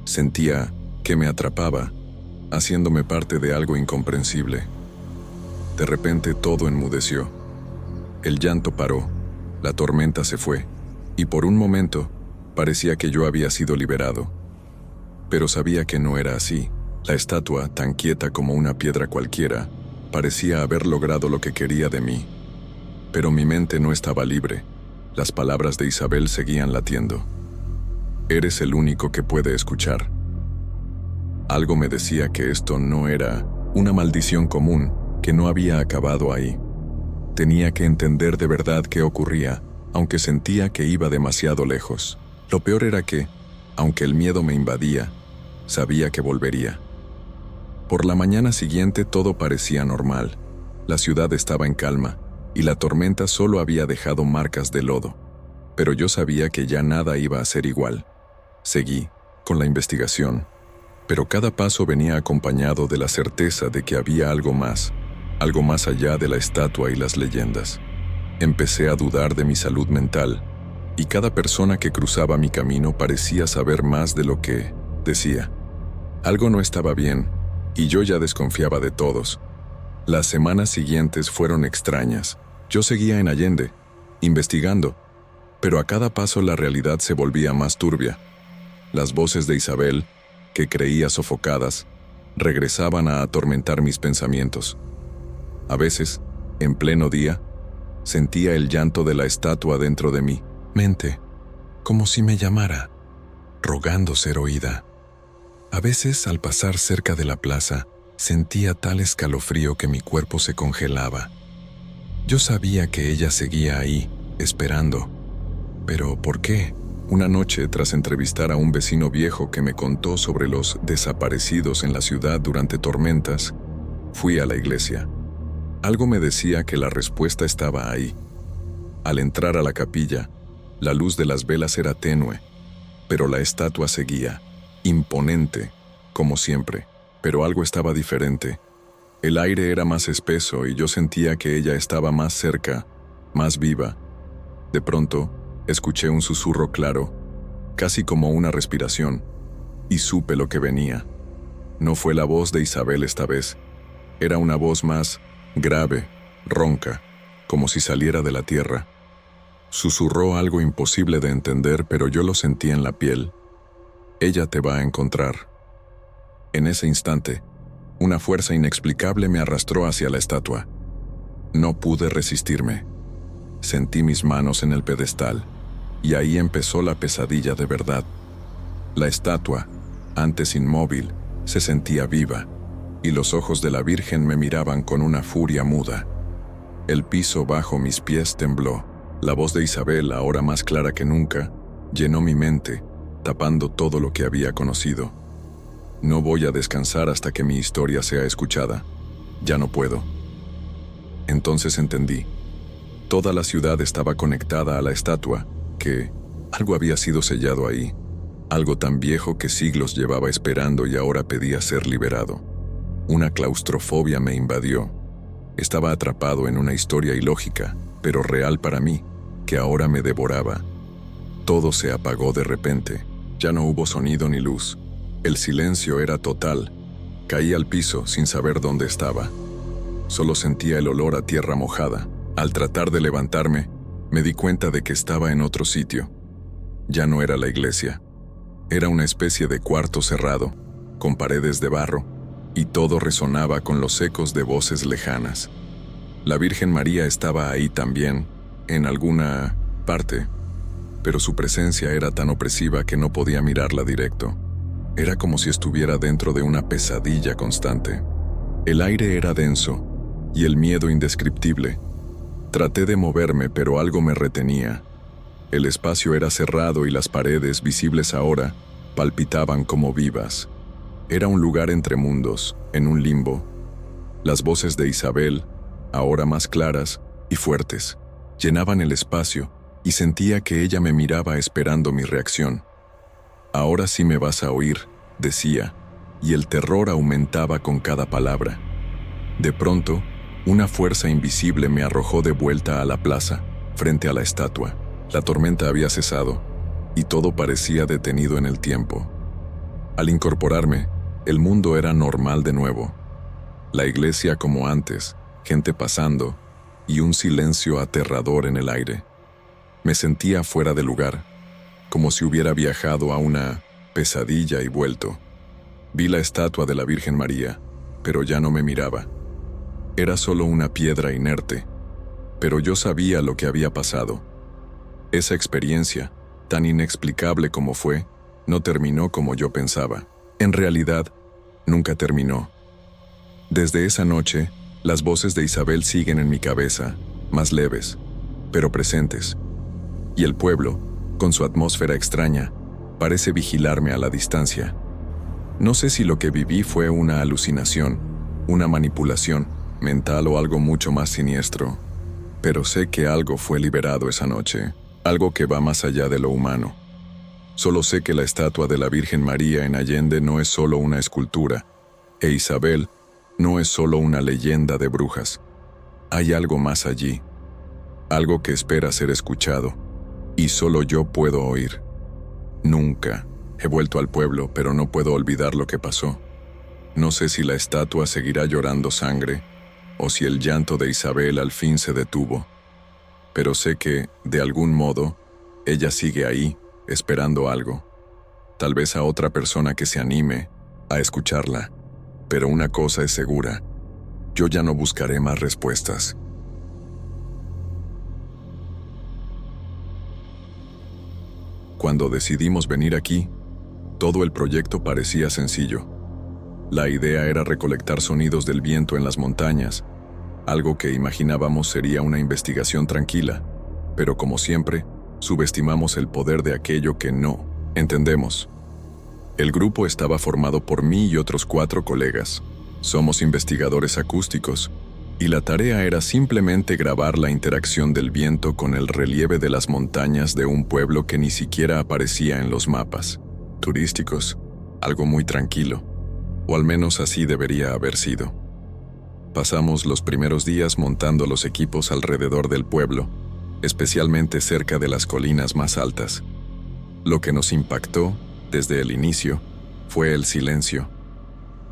Sentía que me atrapaba, haciéndome parte de algo incomprensible. De repente todo enmudeció. El llanto paró, la tormenta se fue, y por un momento parecía que yo había sido liberado. Pero sabía que no era así. La estatua, tan quieta como una piedra cualquiera, parecía haber logrado lo que quería de mí. Pero mi mente no estaba libre. Las palabras de Isabel seguían latiendo. «Eres el único que puede escuchar». Algo me decía que esto no era una maldición común, que no había acabado ahí. Tenía que entender de verdad qué ocurría, aunque sentía que iba demasiado lejos. Lo peor era que, aunque el miedo me invadía, sabía que volvería. Por la mañana siguiente todo parecía normal. La ciudad estaba en calma, y la tormenta solo había dejado marcas de lodo. Pero yo sabía que ya nada iba a ser igual. Seguí, con la investigación, pero cada paso venía acompañado de la certeza de que había algo más allá de la estatua y las leyendas. Empecé a dudar de mi salud mental, y cada persona que cruzaba mi camino parecía saber más de lo que decía. Algo no estaba bien, y yo ya desconfiaba de todos. Las semanas siguientes fueron extrañas. Yo seguía en Allende, investigando, pero a cada paso la realidad se volvía más turbia. Las voces de Isabel, que creía sofocadas, regresaban a atormentar mis pensamientos. A veces, en pleno día, sentía el llanto de la estatua dentro de mi mente, como si me llamara, rogando ser oída. A veces, al pasar cerca de la plaza, sentía tal escalofrío que mi cuerpo se congelaba. Yo sabía que ella seguía ahí, esperando. ¿Pero por qué? Una noche, tras entrevistar a un vecino viejo que me contó sobre los desaparecidos en la ciudad durante tormentas, fui a la iglesia. Algo me decía que la respuesta estaba ahí. Al entrar a la capilla, la luz de las velas era tenue, pero la estatua seguía, imponente, como siempre, pero algo estaba diferente. El aire era más espeso y yo sentía que ella estaba más cerca, más viva. De pronto, escuché un susurro claro, casi como una respiración, y supe lo que venía. No fue la voz de Isabel esta vez, era una voz más grave, ronca, como si saliera de la tierra. Susurró algo imposible de entender, pero yo lo sentí en la piel. Ella te va a encontrar. En ese instante, una fuerza inexplicable me arrastró hacia la estatua. No pude resistirme. Sentí mis manos en el pedestal, y ahí empezó la pesadilla de verdad. La estatua, antes inmóvil, se sentía viva, y los ojos de la Virgen me miraban con una furia muda. El piso bajo mis pies tembló. La voz de Isabel, ahora más clara que nunca, llenó mi mente, tapando todo lo que había conocido. No voy a descansar hasta que mi historia sea escuchada. Ya no puedo. Entonces entendí. Toda la ciudad estaba conectada a la estatua, que algo había sido sellado ahí, algo tan viejo que siglos llevaba esperando y ahora pedía ser liberado. Una claustrofobia me invadió. Estaba atrapado en una historia ilógica, pero real para mí, que ahora me devoraba. Todo se apagó de repente. Ya no hubo sonido ni luz. El silencio era total. Caí al piso sin saber dónde estaba. Solo sentía el olor a tierra mojada. Al tratar de levantarme, me di cuenta de que estaba en otro sitio. Ya no era la iglesia. Era una especie de cuarto cerrado, con paredes de barro, y todo resonaba con los ecos de voces lejanas. La Virgen María estaba ahí también, en alguna parte, pero su presencia era tan opresiva que no podía mirarla directo. Era como si estuviera dentro de una pesadilla constante. El aire era denso, y el miedo indescriptible. Traté de moverme, pero algo me retenía. El espacio era cerrado y las paredes, visibles ahora, palpitaban como vivas. Era un lugar entre mundos, en un limbo. Las voces de Isabel, ahora más claras y fuertes, llenaban el espacio y sentía que ella me miraba esperando mi reacción. «Ahora sí me vas a oír», decía, y el terror aumentaba con cada palabra. De pronto, una fuerza invisible me arrojó de vuelta a la plaza, frente a la estatua. La tormenta había cesado, y todo parecía detenido en el tiempo. Al incorporarme, el mundo era normal de nuevo. La iglesia como antes, gente pasando, y un silencio aterrador en el aire. Me sentía fuera de lugar, como si hubiera viajado a una pesadilla y vuelto. Vi la estatua de la Virgen María, pero ya no me miraba. Era solo una piedra inerte, pero yo sabía lo que había pasado. Esa experiencia, tan inexplicable como fue, no terminó como yo pensaba. En realidad, nunca terminó. Desde esa noche, Las voces de Isabel siguen en mi cabeza, más leves, pero presentes. Y el pueblo, con su atmósfera extraña, parece vigilarme a la distancia. No sé si lo que viví fue una alucinación, una manipulación mental o algo mucho más siniestro, pero sé que algo fue liberado esa noche, algo que va más allá de lo humano. Solo sé que la estatua de la Virgen María en Allende no es solo una escultura, e Isabel no es solo una leyenda de brujas. Hay algo más allí, algo que espera ser escuchado, y solo yo puedo oír. Nunca he vuelto al pueblo, pero no puedo olvidar lo que pasó. No sé si la estatua seguirá llorando sangre, o si el llanto de Isabel al fin se detuvo, pero sé que, de algún modo, ella sigue ahí, esperando algo. Tal vez a otra persona que se anime a escucharla, pero una cosa es segura, yo ya no buscaré más respuestas. Cuando decidimos venir aquí, todo el proyecto parecía sencillo. La idea era recolectar sonidos del viento en las montañas, algo que imaginábamos sería una investigación tranquila, pero como siempre, subestimamos el poder de aquello que no entendemos. El grupo estaba formado por mí y otros 4 colegas. Somos investigadores acústicos, y la tarea era simplemente grabar la interacción del viento con el relieve de las montañas de un pueblo que ni siquiera aparecía en los mapas turísticos, algo muy tranquilo, o al menos así debería haber sido. Pasamos los primeros días montando los equipos alrededor del pueblo, especialmente cerca de las colinas más altas. Lo que nos impactó, desde el inicio, fue el silencio.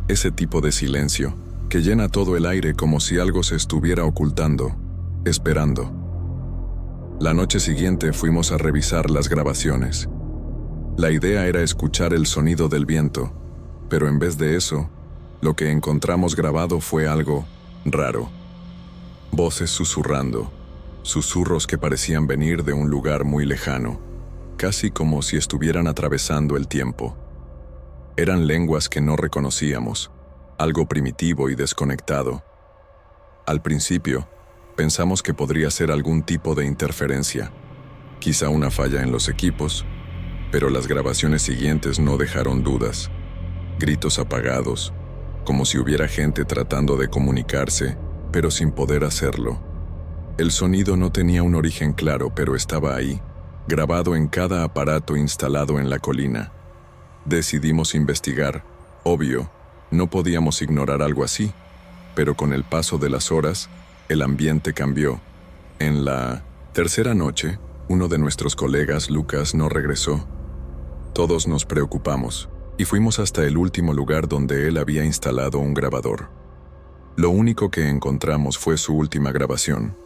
Ese tipo de silencio que llena todo el aire como si algo se estuviera ocultando, esperando. La noche siguiente fuimos a revisar las grabaciones. La idea era escuchar el sonido del viento, pero en vez de eso, lo que encontramos grabado fue algo raro. Voces susurrando, susurros que parecían venir de un lugar muy lejano, casi como si estuvieran atravesando el tiempo. Eran lenguas que no reconocíamos, algo primitivo y desconectado. Al principio, pensamos que podría ser algún tipo de interferencia, quizá una falla en los equipos, pero las grabaciones siguientes no dejaron dudas. Gritos apagados, como si hubiera gente tratando de comunicarse, pero sin poder hacerlo. El sonido no tenía un origen claro, pero estaba ahí, grabado en cada aparato instalado en la colina. Decidimos investigar. Obvio, no podíamos ignorar algo así, pero con el paso de las horas, el ambiente cambió. En la tercera noche, uno de nuestros colegas, Lucas, no regresó. Todos nos preocupamos, y fuimos hasta el último lugar donde él había instalado un grabador. Lo único que encontramos fue su última grabación.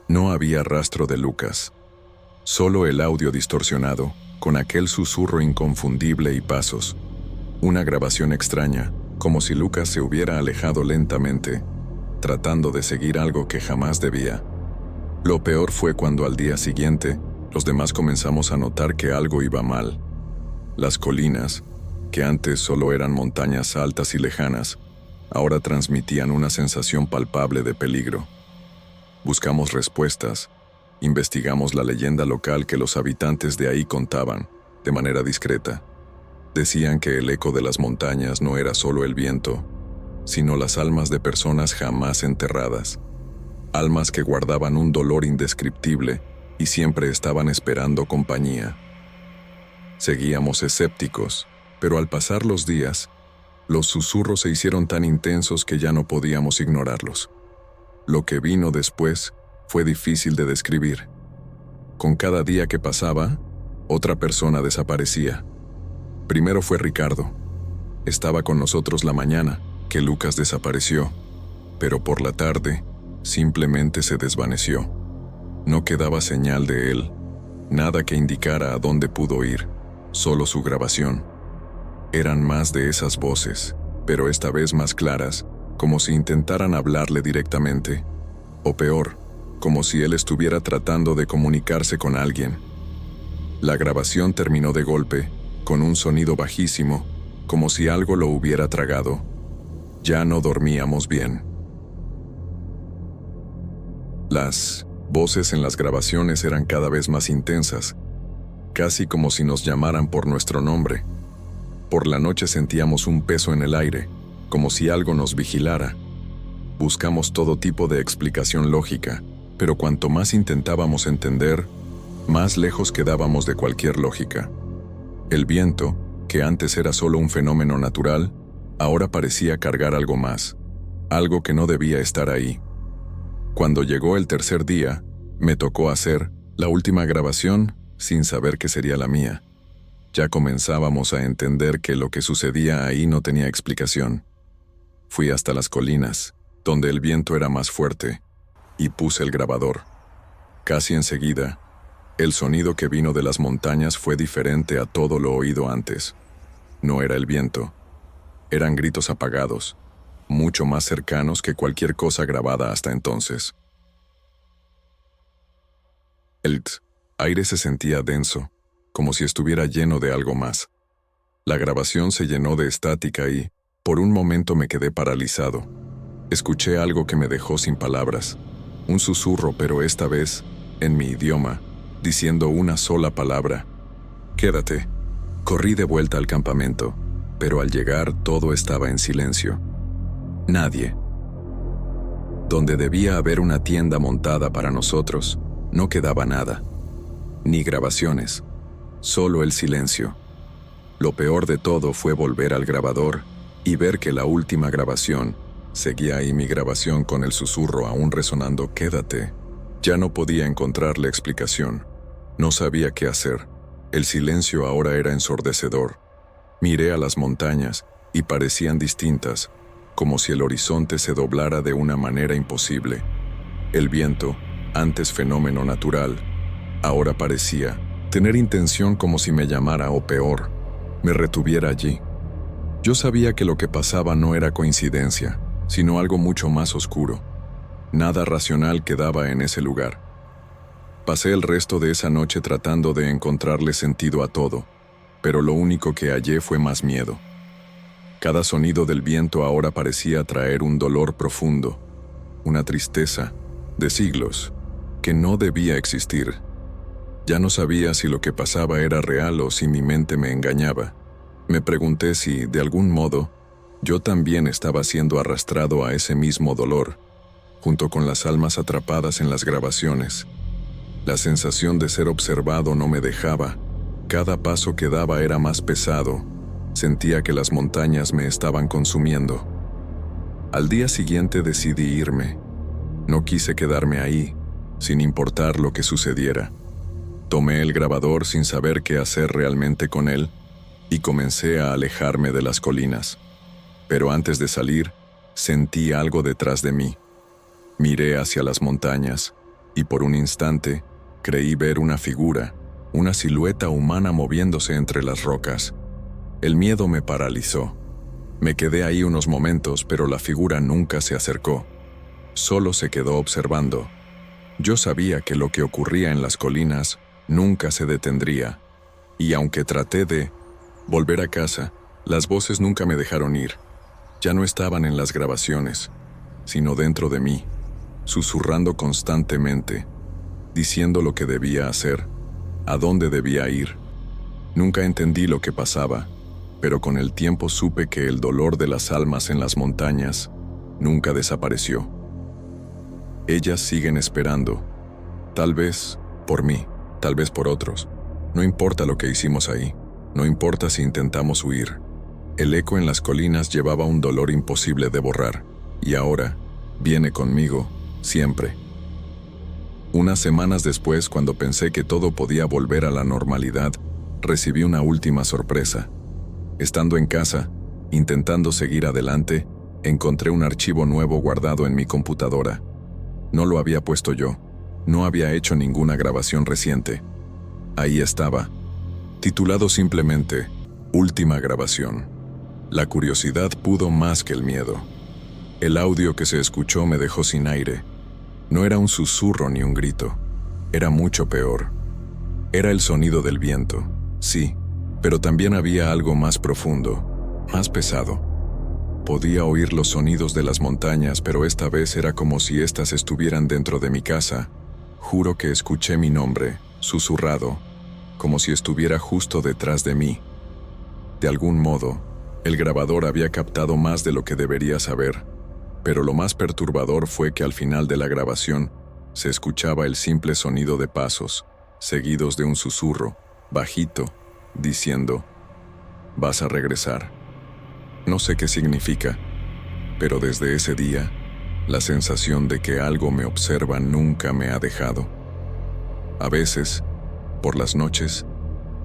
No había rastro de Lucas, solo el audio distorsionado, con aquel susurro inconfundible y pasos. Una grabación extraña, como si Lucas se hubiera alejado lentamente, tratando de seguir algo que jamás debía. Lo peor fue cuando al día siguiente, los demás comenzamos a notar que algo iba mal. Las colinas, que antes solo eran montañas altas y lejanas, ahora transmitían una sensación palpable de peligro. Buscamos respuestas, investigamos la leyenda local que los habitantes de ahí contaban, de manera discreta. Decían que el eco de las montañas no era solo el viento, sino las almas de personas jamás enterradas. Almas que guardaban un dolor indescriptible y siempre estaban esperando compañía. Seguíamos escépticos, pero al pasar los días, los susurros se hicieron tan intensos que ya no podíamos ignorarlos. Lo que vino después fue difícil de describir. Con cada día que pasaba, otra persona desaparecía. Primero fue Ricardo. Estaba con nosotros la mañana que Lucas desapareció, pero por la tarde simplemente se desvaneció. No quedaba señal de él, nada que indicara a dónde pudo ir, solo su grabación. Eran más de esas voces, pero esta vez más claras, como si intentaran hablarle directamente, o peor, como si él estuviera tratando de comunicarse con alguien. La grabación terminó de golpe, con un sonido bajísimo, como si algo lo hubiera tragado. Ya no dormíamos bien. Las voces en las grabaciones eran cada vez más intensas, casi como si nos llamaran por nuestro nombre. Por la noche sentíamos un peso en el aire, como si algo nos vigilara. Buscamos todo tipo de explicación lógica, pero cuanto más intentábamos entender, más lejos quedábamos de cualquier lógica. El viento, que antes era solo un fenómeno natural, ahora parecía cargar algo más, algo que no debía estar ahí. Cuando llegó el tercer día, me tocó hacer la última grabación sin saber que sería la mía. Ya comenzábamos a entender que lo que sucedía ahí no tenía explicación. Fui hasta las colinas, donde el viento era más fuerte, y puse el grabador. Casi enseguida, el sonido que vino de las montañas fue diferente a todo lo oído antes. No era el viento. Eran gritos apagados, mucho más cercanos que cualquier cosa grabada hasta entonces. El aire se sentía denso, como si estuviera lleno de algo más. La grabación se llenó de estática y, por un momento me quedé paralizado. Escuché algo que me dejó sin palabras, un susurro, pero esta vez, en mi idioma, diciendo una sola palabra: «Quédate». Corrí de vuelta al campamento, pero al llegar todo estaba en silencio. Nadie. Donde debía haber una tienda montada para nosotros, no quedaba nada. Ni grabaciones, solo el silencio. Lo peor de todo fue volver al grabador y ver que la última grabación seguía ahí, mi grabación con el susurro aún resonando: «Quédate». Ya no podía encontrarle explicación. No sabía qué hacer. El silencio ahora era ensordecedor. Miré a las montañas y parecían distintas, como si el horizonte se doblara de una manera imposible. El viento, antes fenómeno natural, ahora parecía tener intención, como si me llamara o peor, me retuviera allí. Yo sabía que lo que pasaba no era coincidencia, sino algo mucho más oscuro. Nada racional quedaba en ese lugar. Pasé el resto de esa noche tratando de encontrarle sentido a todo, pero lo único que hallé fue más miedo. Cada sonido del viento ahora parecía traer un dolor profundo, una tristeza de siglos que no debía existir. Ya no sabía si lo que pasaba era real o si mi mente me engañaba. Me pregunté si, de algún modo, yo también estaba siendo arrastrado a ese mismo dolor, junto con las almas atrapadas en las grabaciones. La sensación de ser observado no me dejaba. Cada paso que daba era más pesado. Sentía que las montañas me estaban consumiendo. Al día siguiente decidí irme. No quise quedarme ahí, sin importar lo que sucediera. Tomé el grabador sin saber qué hacer realmente con él y comencé a alejarme de las colinas. Pero antes de salir, sentí algo detrás de mí. Miré hacia las montañas y por un instante creí ver una figura, una silueta humana moviéndose entre las rocas. El miedo me paralizó. Me quedé ahí unos momentos, pero la figura nunca se acercó. Solo se quedó observando. Yo sabía que lo que ocurría en las colinas nunca se detendría, y aunque traté de volver a casa, las voces nunca me dejaron ir. Ya no estaban en las grabaciones, sino dentro de mí, susurrando constantemente, diciendo lo que debía hacer, a dónde debía ir. Nunca entendí lo que pasaba, pero con el tiempo supe que el dolor de las almas en las montañas nunca desapareció. Ellas siguen esperando, tal vez por mí, tal vez por otros. No importa lo que hicimos ahí, no importa si intentamos huir. El eco en las colinas llevaba un dolor imposible de borrar, y ahora viene conmigo, siempre. Unas semanas después, cuando pensé que todo podía volver a la normalidad, recibí una última sorpresa. Estando en casa, intentando seguir adelante, encontré un archivo nuevo guardado en mi computadora. No lo había puesto yo, no había hecho ninguna grabación reciente. Ahí estaba, titulado simplemente Última grabación. La curiosidad pudo más que el miedo. El audio que se escuchó me dejó sin aire. No era un susurro ni un grito, era mucho peor. Era el sonido del viento, sí, pero también había algo más profundo, más pesado. Podía oír los sonidos de las montañas, pero esta vez era como si éstas estuvieran dentro de mi casa. Juro que escuché mi nombre, susurrado, como si estuviera justo detrás de mí. De algún modo, el grabador había captado más de lo que debería saber, pero lo más perturbador fue que al final de la grabación se escuchaba el simple sonido de pasos, seguidos de un susurro, bajito, diciendo: «Vas a regresar». No sé qué significa, pero desde ese día, la sensación de que algo me observa nunca me ha dejado. A veces, por las noches,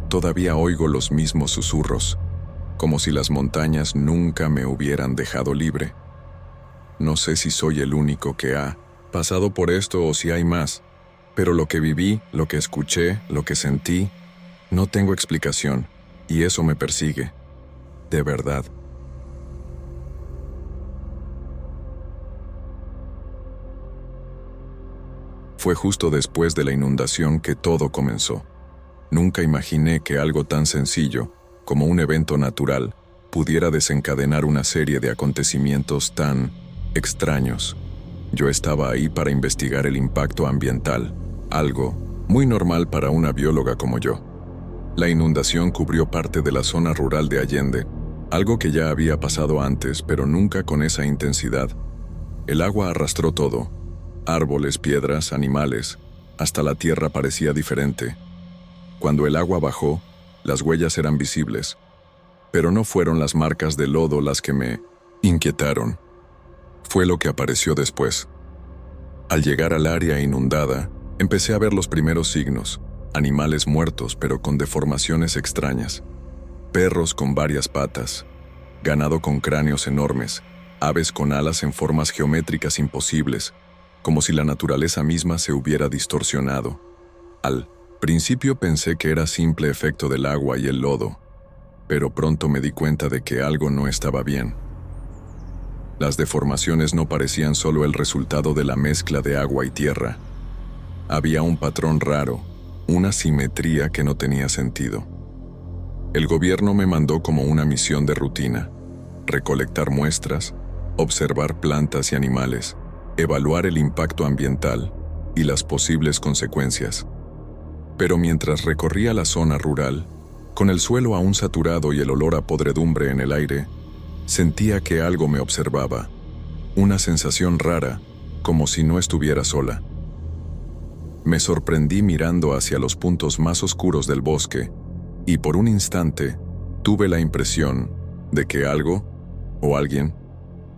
todavía oigo los mismos susurros, como si las montañas nunca me hubieran dejado libre. No sé si soy el único que ha pasado por esto o si hay más, pero lo que viví, lo que escuché, lo que sentí, no tengo explicación, y eso me persigue, de verdad. Fue justo después de la inundación que todo comenzó. Nunca imaginé que algo tan sencillo, como un evento natural, pudiera desencadenar una serie de acontecimientos tan extraños. Yo estaba ahí para investigar el impacto ambiental, algo muy normal para una bióloga como yo. La inundación cubrió parte de la zona rural de Allende, algo que ya había pasado antes, pero nunca con esa intensidad. El agua arrastró todo: árboles, piedras, animales, hasta la tierra parecía diferente. Cuando el agua bajó, las huellas eran visibles, pero no fueron las marcas de lodo las que me inquietaron. Fue lo que apareció después. Al llegar al área inundada, empecé a ver los primeros signos: animales muertos pero con deformaciones extrañas, perros con varias patas, ganado con cráneos enormes, aves con alas en formas geométricas imposibles, como si la naturaleza misma se hubiera distorsionado. Al principio pensé que era simple efecto del agua y el lodo, pero pronto me di cuenta de que algo no estaba bien. Las deformaciones no parecían solo el resultado de la mezcla de agua y tierra. Había un patrón raro, una simetría que no tenía sentido. El gobierno me mandó como una misión de rutina: recolectar muestras, observar plantas y animales, evaluar el impacto ambiental y las posibles consecuencias. Pero mientras recorría la zona rural, con el suelo aún saturado y el olor a podredumbre en el aire, sentía que algo me observaba, una sensación rara, como si no estuviera sola. Me sorprendí mirando hacia los puntos más oscuros del bosque, y por un instante tuve la impresión de que algo, o alguien,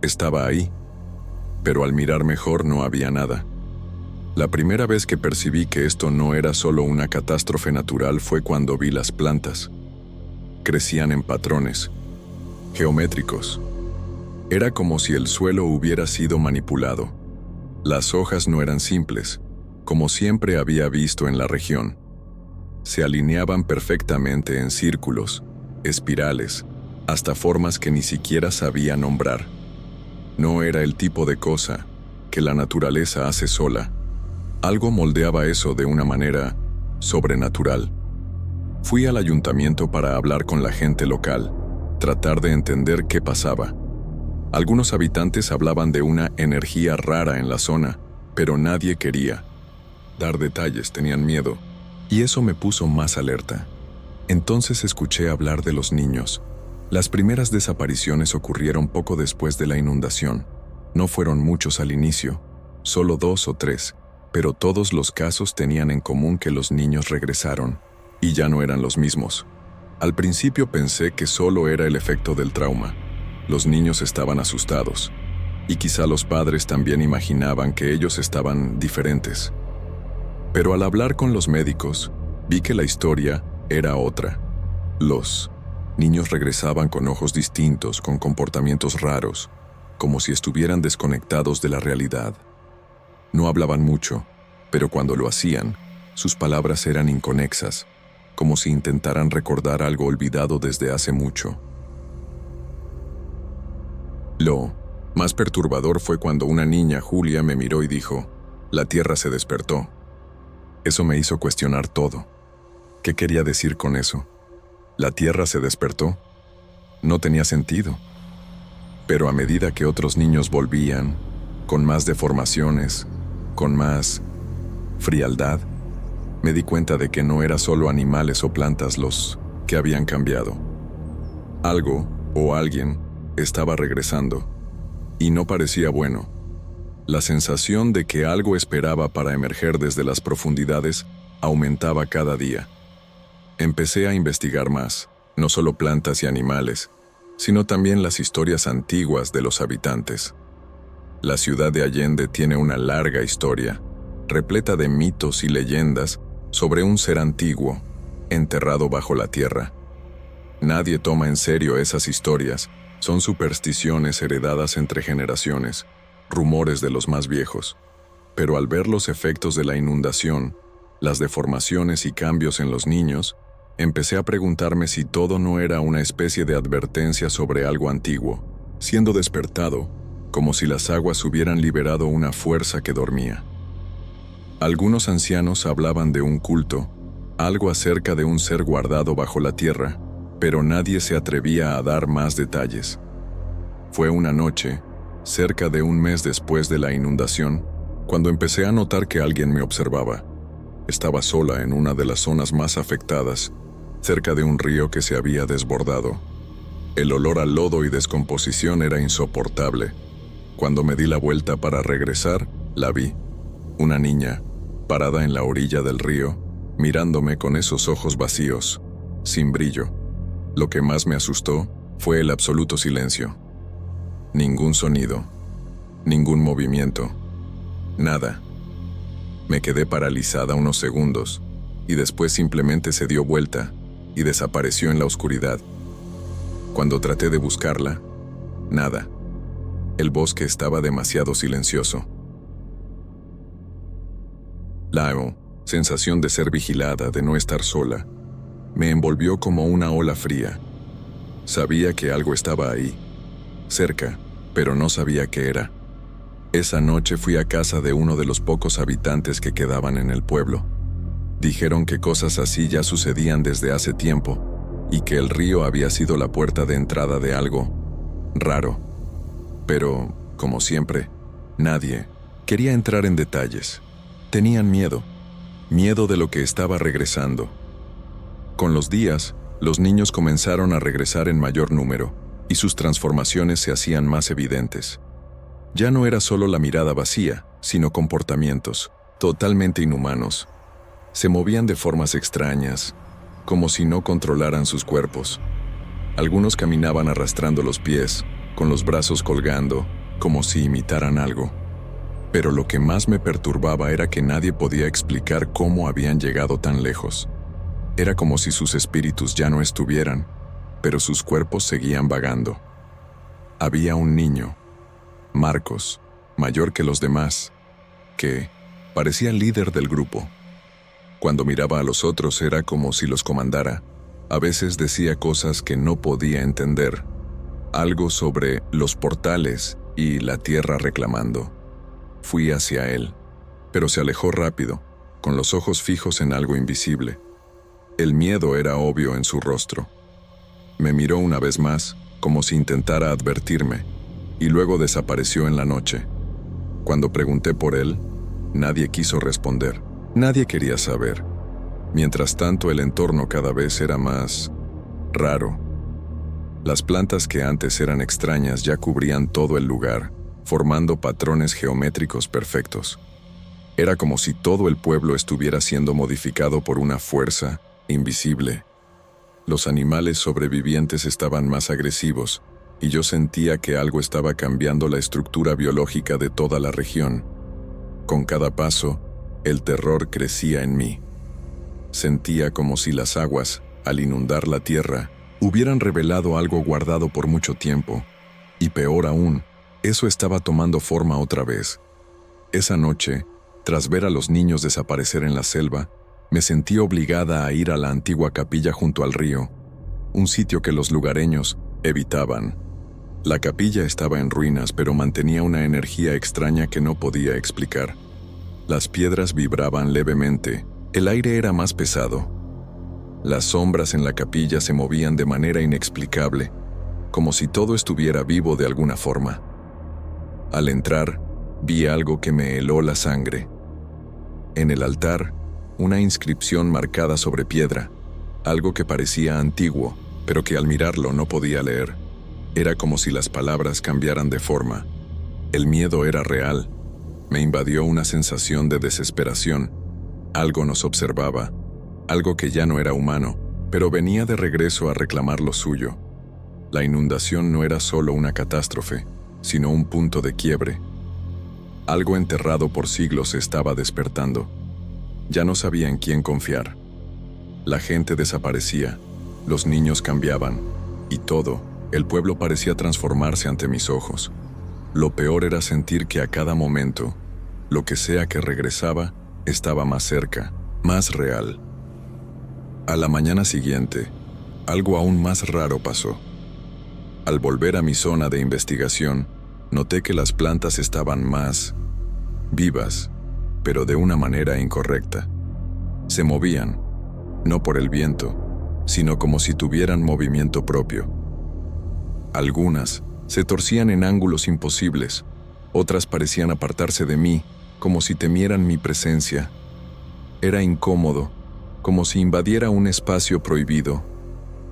estaba ahí. Pero al mirar mejor no había nada. La primera vez que percibí que esto no era solo una catástrofe natural fue cuando vi las plantas. Crecían en patrones geométricos. Era como si el suelo hubiera sido manipulado. Las hojas no eran simples, como siempre había visto en la región. Se alineaban perfectamente en círculos, espirales, hasta formas que ni siquiera sabía nombrar. No era el tipo de cosa que la naturaleza hace sola. Algo moldeaba eso de una manera sobrenatural. Fui al ayuntamiento para hablar con la gente local, tratar de entender qué pasaba. Algunos habitantes hablaban de una energía rara en la zona, pero nadie quería dar detalles, tenían miedo, y eso me puso más alerta. Entonces escuché hablar de los niños. Las primeras desapariciones ocurrieron poco después de la inundación. No fueron muchos al inicio, solo 2 o 3, pero todos los casos tenían en común que los niños regresaron, y ya no eran los mismos. Al principio pensé que solo era el efecto del trauma. Los niños estaban asustados, y quizá los padres también imaginaban que ellos estaban diferentes. Pero al hablar con los médicos, vi que la historia era otra. Los niños regresaban con ojos distintos, con comportamientos raros, como si estuvieran desconectados de la realidad. No hablaban mucho, pero cuando lo hacían, sus palabras eran inconexas, como si intentaran recordar algo olvidado desde hace mucho. Lo más perturbador fue cuando una niña, Julia, me miró y dijo: «La tierra se despertó». Eso me hizo cuestionar todo. ¿Qué quería decir con eso? ¿La tierra se despertó? No tenía sentido. Pero a medida que otros niños volvían, con más deformaciones, con más frialdad, me di cuenta de que no era solo animales o plantas los que habían cambiado. Algo o alguien estaba regresando, y no parecía bueno. La sensación de que algo esperaba para emerger desde las profundidades aumentaba cada día. Empecé a investigar más, no solo plantas y animales, sino también las historias antiguas de los habitantes. La ciudad de Allende tiene una larga historia, repleta de mitos y leyendas sobre un ser antiguo, enterrado bajo la tierra. Nadie toma en serio esas historias, son supersticiones heredadas entre generaciones, rumores de los más viejos. Pero al ver los efectos de la inundación, las deformaciones y cambios en los niños, empecé a preguntarme si todo no era una especie de advertencia sobre algo antiguo, siendo despertado, como si las aguas hubieran liberado una fuerza que dormía. Algunos ancianos hablaban de un culto, algo acerca de un ser guardado bajo la tierra, pero nadie se atrevía a dar más detalles. Fue una noche, cerca de un mes después de la inundación, cuando empecé a notar que alguien me observaba. Estaba sola en una de las zonas más afectadas, cerca de un río que se había desbordado. El olor a lodo y descomposición era insoportable. Cuando me di la vuelta para regresar, la vi. Una niña, parada en la orilla del río, mirándome con esos ojos vacíos, sin brillo. Lo que más me asustó fue el absoluto silencio. Ningún sonido, ningún movimiento, nada. Me quedé paralizada unos segundos, y después simplemente se dio vuelta y desapareció en la oscuridad. Cuando traté de buscarla, nada. El bosque estaba demasiado silencioso. La sensación de ser vigilada, de no estar sola, me envolvió como una ola fría. Sabía que algo estaba ahí, cerca, pero no sabía qué era. Esa noche fui a casa de uno de los pocos habitantes que quedaban en el pueblo. Dijeron que cosas así ya sucedían desde hace tiempo, y que el río había sido la puerta de entrada de algo raro. Pero, como siempre, nadie quería entrar en detalles. Tenían miedo de lo que estaba regresando. Con los días, los niños comenzaron a regresar en mayor número, y sus transformaciones se hacían más evidentes. Ya no era solo la mirada vacía, sino comportamientos totalmente inhumanos. Se movían de formas extrañas, como si no controlaran sus cuerpos. Algunos caminaban arrastrando los pies, con los brazos colgando, como si imitaran algo. Pero lo que más me perturbaba era que nadie podía explicar cómo habían llegado tan lejos. Era como si sus espíritus ya no estuvieran, pero sus cuerpos seguían vagando. Había un niño, Marcos, mayor que los demás, que parecía el líder del grupo. Cuando miraba a los otros era como si los comandara. A veces decía cosas que no podía entender, algo sobre los portales y la tierra reclamando. Fui hacia él, pero se alejó rápido, con los ojos fijos en algo invisible. El miedo era obvio en su rostro. Me miró una vez más, como si intentara advertirme, y luego desapareció en la noche. Cuando pregunté por él, nadie quiso responder. Nadie quería saber. Mientras tanto, el entorno cada vez era más raro. Las plantas que antes eran extrañas ya cubrían todo el lugar, formando patrones geométricos perfectos. Era como si todo el pueblo estuviera siendo modificado por una fuerza invisible. Los animales sobrevivientes estaban más agresivos, y yo sentía que algo estaba cambiando la estructura biológica de toda la región. Con cada paso, el terror crecía en mí. Sentía como si las aguas, al inundar la tierra, hubieran revelado algo guardado por mucho tiempo, y peor aún, eso estaba tomando forma otra vez. Esa noche, tras ver a los niños desaparecer en la selva, me sentí obligada a ir a la antigua capilla junto al río, un sitio que los lugareños evitaban. La capilla estaba en ruinas, pero mantenía una energía extraña que no podía explicar. Las piedras vibraban levemente, el aire era más pesado. Las sombras en la capilla se movían de manera inexplicable, como si todo estuviera vivo de alguna forma. Al entrar, vi algo que me heló la sangre. En el altar, una inscripción marcada sobre piedra, algo que parecía antiguo, pero que al mirarlo no podía leer. Era como si las palabras cambiaran de forma. El miedo era real. Me invadió una sensación de desesperación. Algo nos observaba, algo que ya no era humano, pero venía de regreso a reclamar lo suyo. La inundación no era solo una catástrofe, sino un punto de quiebre. Algo enterrado por siglos se estaba despertando. Ya no sabía en quién confiar. La gente desaparecía, los niños cambiaban, y todo, el pueblo parecía transformarse ante mis ojos. Lo peor era sentir que a cada momento, lo que sea que regresaba, estaba más cerca, más real. A la mañana siguiente, algo aún más raro pasó. Al volver a mi zona de investigación, noté que las plantas estaban más vivas, pero de una manera incorrecta. Se movían, no por el viento, sino como si tuvieran movimiento propio. Algunas se torcían en ángulos imposibles, otras parecían apartarse de mí, como si temieran mi presencia. Era incómodo, como si invadiera un espacio prohibido.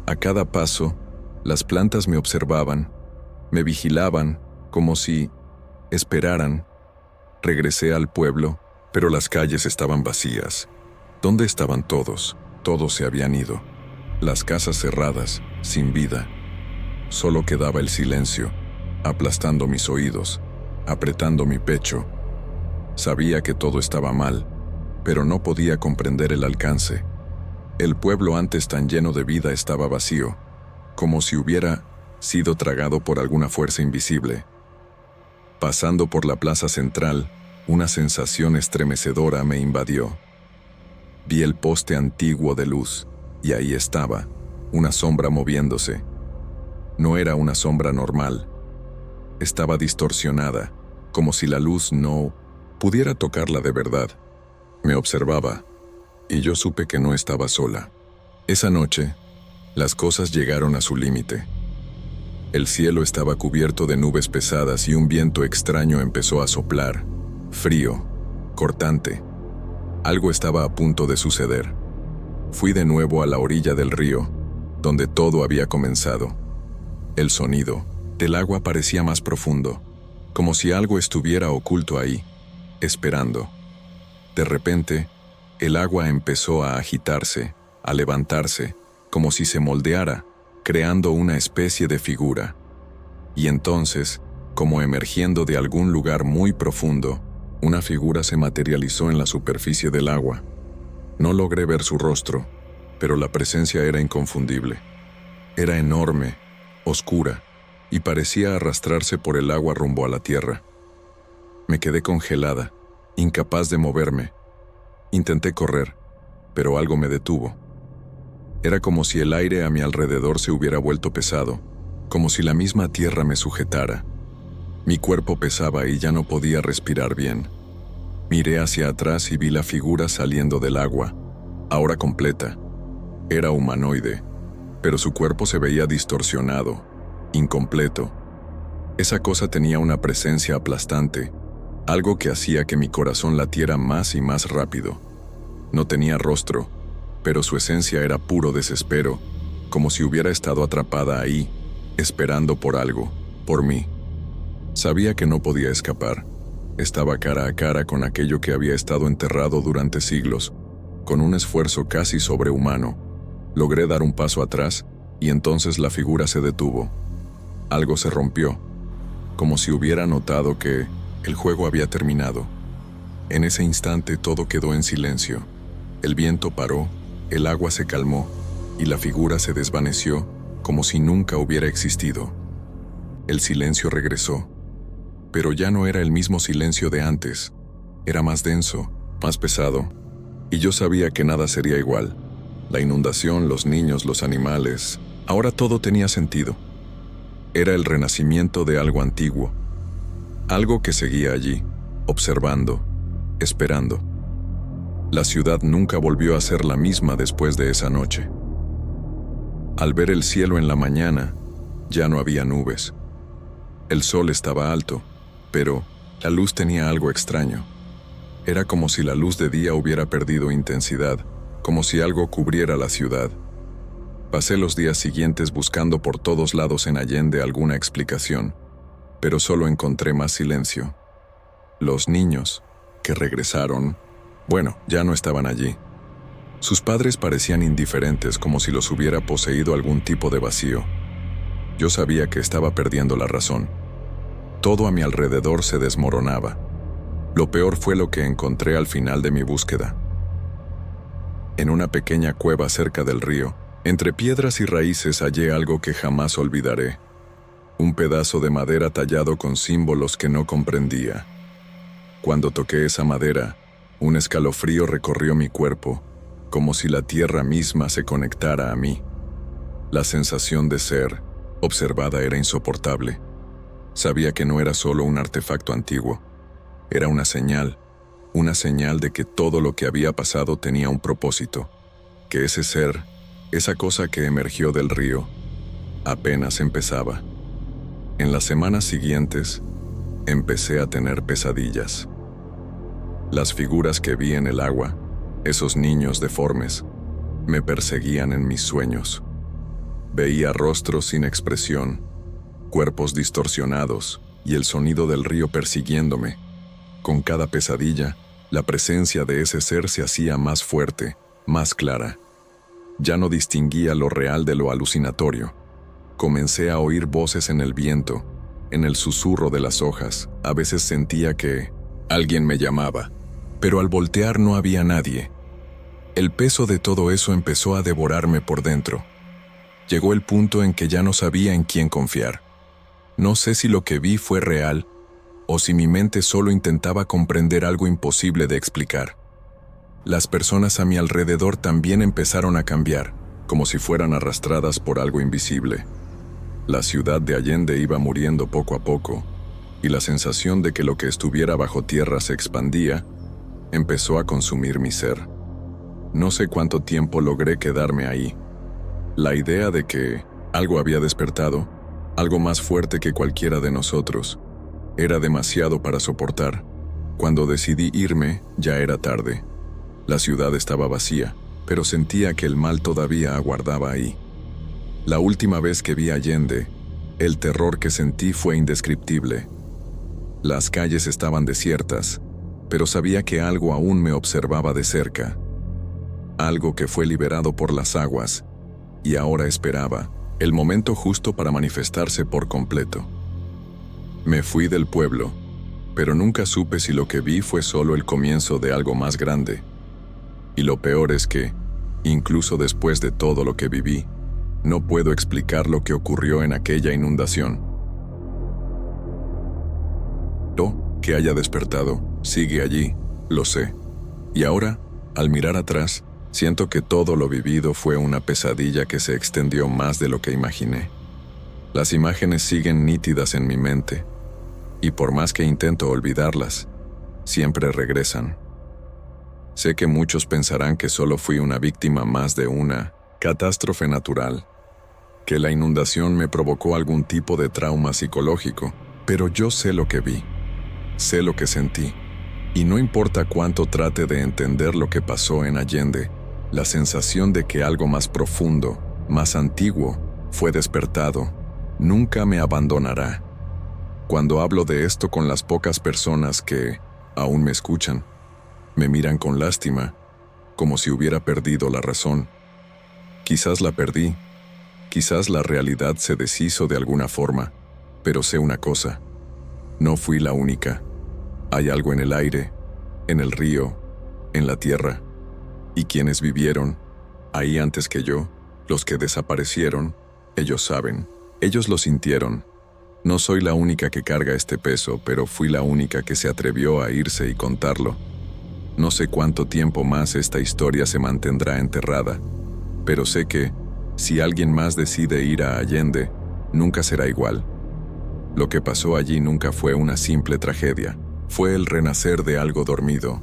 A cada paso, las plantas me observaban, me vigilaban, como si esperaran. Regresé al pueblo, pero las calles estaban vacías. ¿Dónde estaban todos? Todos se habían ido. Las casas cerradas, sin vida. Solo quedaba el silencio, aplastando mis oídos, apretando mi pecho. Sabía que todo estaba mal, pero no podía comprender el alcance. El pueblo antes tan lleno de vida estaba vacío, como si hubiera sido tragado por alguna fuerza invisible. Pasando por la plaza central, una sensación estremecedora me invadió. Vi el poste antiguo de luz, y ahí estaba, una sombra moviéndose. No era una sombra normal. Estaba distorsionada, como si la luz no pudiera tocarla de verdad. Me observaba, y yo supe que no estaba sola. Esa noche, las cosas llegaron a su límite. El cielo estaba cubierto de nubes pesadas y un viento extraño empezó a soplar, frío, cortante. Algo estaba a punto de suceder. Fui de nuevo a la orilla del río, donde todo había comenzado. El sonido del agua parecía más profundo, como si algo estuviera oculto ahí, esperando. De repente, el agua empezó a agitarse, a levantarse, como si se moldeara, creando una especie de figura. Y entonces, como emergiendo de algún lugar muy profundo, una figura se materializó en la superficie del agua. No logré ver su rostro, pero la presencia era inconfundible. Era enorme, oscura, y parecía arrastrarse por el agua rumbo a la tierra. Me quedé congelada, incapaz de moverme. Intenté correr, pero algo me detuvo. Era como si el aire a mi alrededor se hubiera vuelto pesado, como si la misma tierra me sujetara. Mi cuerpo pesaba y ya no podía respirar bien. Miré hacia atrás y vi la figura saliendo del agua, ahora completa. Era humanoide, pero su cuerpo se veía distorsionado, incompleto. Esa cosa tenía una presencia aplastante, algo que hacía que mi corazón latiera más y más rápido. No tenía rostro, pero su esencia era puro desespero, como si hubiera estado atrapada ahí, esperando por algo, por mí. Sabía que no podía escapar. Estaba cara a cara con aquello que había estado enterrado durante siglos. Con un esfuerzo casi sobrehumano, logré dar un paso atrás y entonces la figura se detuvo. Algo se rompió, como si hubiera notado que el juego había terminado. En ese instante todo quedó en silencio. El viento paró, el agua se calmó y la figura se desvaneció como si nunca hubiera existido. El silencio regresó, pero ya no era el mismo silencio de antes. Era más denso, más pesado, y yo sabía que nada sería igual. La inundación, los niños, los animales, ahora todo tenía sentido. Era el renacimiento de algo antiguo, algo que seguía allí, observando, esperando. La ciudad nunca volvió a ser la misma después de esa noche. Al ver el cielo en la mañana, Ya no había nubes. El sol estaba alto, pero la luz tenía algo extraño. Era como si la luz de día hubiera perdido intensidad, como si algo cubriera la ciudad. Pasé los días siguientes buscando por todos lados en Allende alguna explicación, pero solo encontré más silencio. Los niños, que regresaron, bueno, ya no estaban allí. Sus padres parecían indiferentes, como si los hubiera poseído algún tipo de vacío. Yo sabía que estaba perdiendo la razón. Todo a mi alrededor se desmoronaba. Lo peor fue lo que encontré al final de mi búsqueda. En una pequeña cueva cerca del río, entre piedras y raíces hallé algo que jamás olvidaré. Un pedazo de madera tallado con símbolos que no comprendía. Cuando toqué esa madera, un escalofrío recorrió mi cuerpo, como si la tierra misma se conectara a mí. La sensación de ser observada era insoportable. Sabía que no era solo un artefacto antiguo. Era una señal de que todo lo que había pasado tenía un propósito, que ese ser, esa cosa que emergió del río, apenas empezaba. En las semanas siguientes, empecé a tener pesadillas. Las figuras que vi en el agua, esos niños deformes, me perseguían en mis sueños. Veía rostros sin expresión, cuerpos distorsionados y el sonido del río persiguiéndome. Con cada pesadilla, la presencia de ese ser se hacía más fuerte, más clara. Ya no distinguía lo real de lo alucinatorio. Comencé a oír voces en el viento, en el susurro de las hojas. A veces sentía que alguien me llamaba, pero al voltear no había nadie. El peso de todo eso empezó a devorarme por dentro. Llegó el punto en que ya no sabía en quién confiar. No sé si lo que vi fue real, o si mi mente solo intentaba comprender algo imposible de explicar. Las personas a mi alrededor también empezaron a cambiar, como si fueran arrastradas por algo invisible. La ciudad de Allende iba muriendo poco a poco, y la sensación de que lo que estuviera bajo tierra se expandía, empezó a consumir mi ser. No sé cuánto tiempo logré quedarme ahí. La idea de que algo había despertado, algo más fuerte que cualquiera de nosotros, era demasiado para soportar. Cuando decidí irme, ya era tarde. La ciudad estaba vacía, pero sentía que el mal todavía aguardaba ahí. La última vez que vi Allende, el terror que sentí fue indescriptible. Las calles estaban desiertas, pero sabía que algo aún me observaba de cerca. Algo que fue liberado por las aguas, y ahora esperaba el momento justo para manifestarse por completo. Me fui del pueblo, pero nunca supe si lo que vi fue solo el comienzo de algo más grande. Y lo peor es que, incluso después de todo lo que viví, no puedo explicar lo que ocurrió en aquella inundación. Lo que haya despertado sigue allí, lo sé. Y ahora, al mirar atrás, siento que todo lo vivido fue una pesadilla que se extendió más de lo que imaginé. Las imágenes siguen nítidas en mi mente, y por más que intento olvidarlas, siempre regresan. Sé que muchos pensarán que solo fui una víctima más de una catástrofe natural, que la inundación me provocó algún tipo de trauma psicológico, pero yo sé lo que vi, sé lo que sentí, y no importa cuánto trate de entender lo que pasó en Allende, la sensación de que algo más profundo, más antiguo, fue despertado, nunca me abandonará. Cuando hablo de esto con las pocas personas que aún me escuchan, me miran con lástima, como si hubiera perdido la razón. Quizás la perdí, quizás la realidad se deshizo de alguna forma, pero sé una cosa, no fui la única. Hay algo en el aire, en el río, en la tierra, y quienes vivieron ahí antes que yo, los que desaparecieron, ellos saben, ellos lo sintieron. No soy la única que carga este peso, pero fui la única que se atrevió a irse y contarlo. No sé cuánto tiempo más esta historia se mantendrá enterrada, pero sé que, si alguien más decide ir a Allende, nunca será igual. Lo que pasó allí nunca fue una simple tragedia, fue el renacer de algo dormido,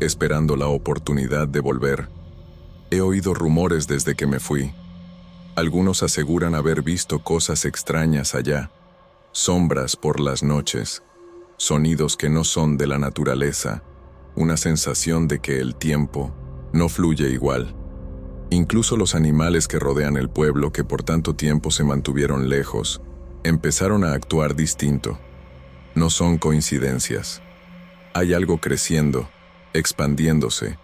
esperando la oportunidad de volver. He oído rumores desde que me fui. Algunos aseguran haber visto cosas extrañas allá, sombras por las noches, sonidos que no son de la naturaleza, una sensación de que el tiempo no fluye igual. Incluso los animales que rodean el pueblo, que por tanto tiempo se mantuvieron lejos, empezaron a actuar distinto. No son coincidencias. Hay algo creciendo, expandiéndose,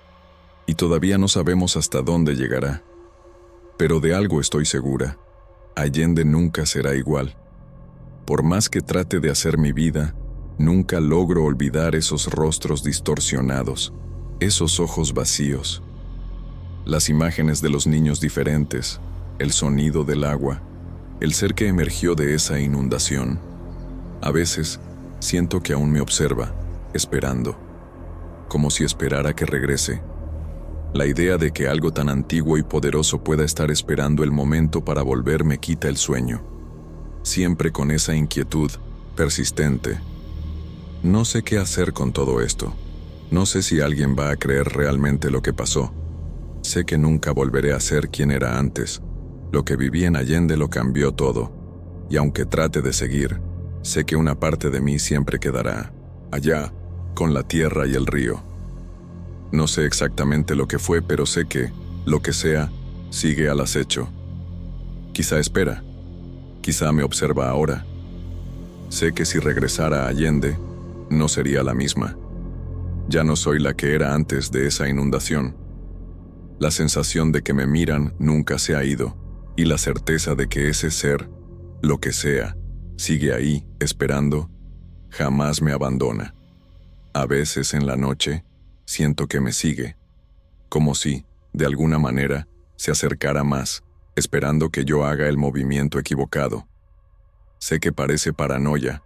y todavía no sabemos hasta dónde llegará. Pero de algo estoy segura: Allende nunca será igual. Por más que trate de hacer mi vida, nunca logro olvidar esos rostros distorsionados, esos ojos vacíos, las imágenes de los niños diferentes, el sonido del agua, el ser que emergió de esa inundación. A veces, siento que aún me observa, esperando, como si esperara que regrese. La idea de que algo tan antiguo y poderoso pueda estar esperando el momento para volver me quita el sueño. Siempre con esa inquietud persistente. No sé qué hacer con todo esto. No sé si alguien va a creer realmente lo que pasó. Sé que nunca volveré a ser quien era antes. Lo que viví en Allende lo cambió todo. Y aunque trate de seguir, sé que una parte de mí siempre quedará allá, con la tierra y el río. No sé exactamente lo que fue, pero sé que, lo que sea, sigue al acecho. Quizá espera. Quizá me observa ahora. Sé que si regresara a Allende, no sería la misma. Ya no soy la que era antes de esa inundación. La sensación de que me miran nunca se ha ido, y la certeza de que ese ser, lo que sea, sigue ahí, esperando, jamás me abandona. A veces en la noche, siento que me sigue, como si, de alguna manera, se acercara más, esperando que yo haga el movimiento equivocado. Sé que parece paranoia,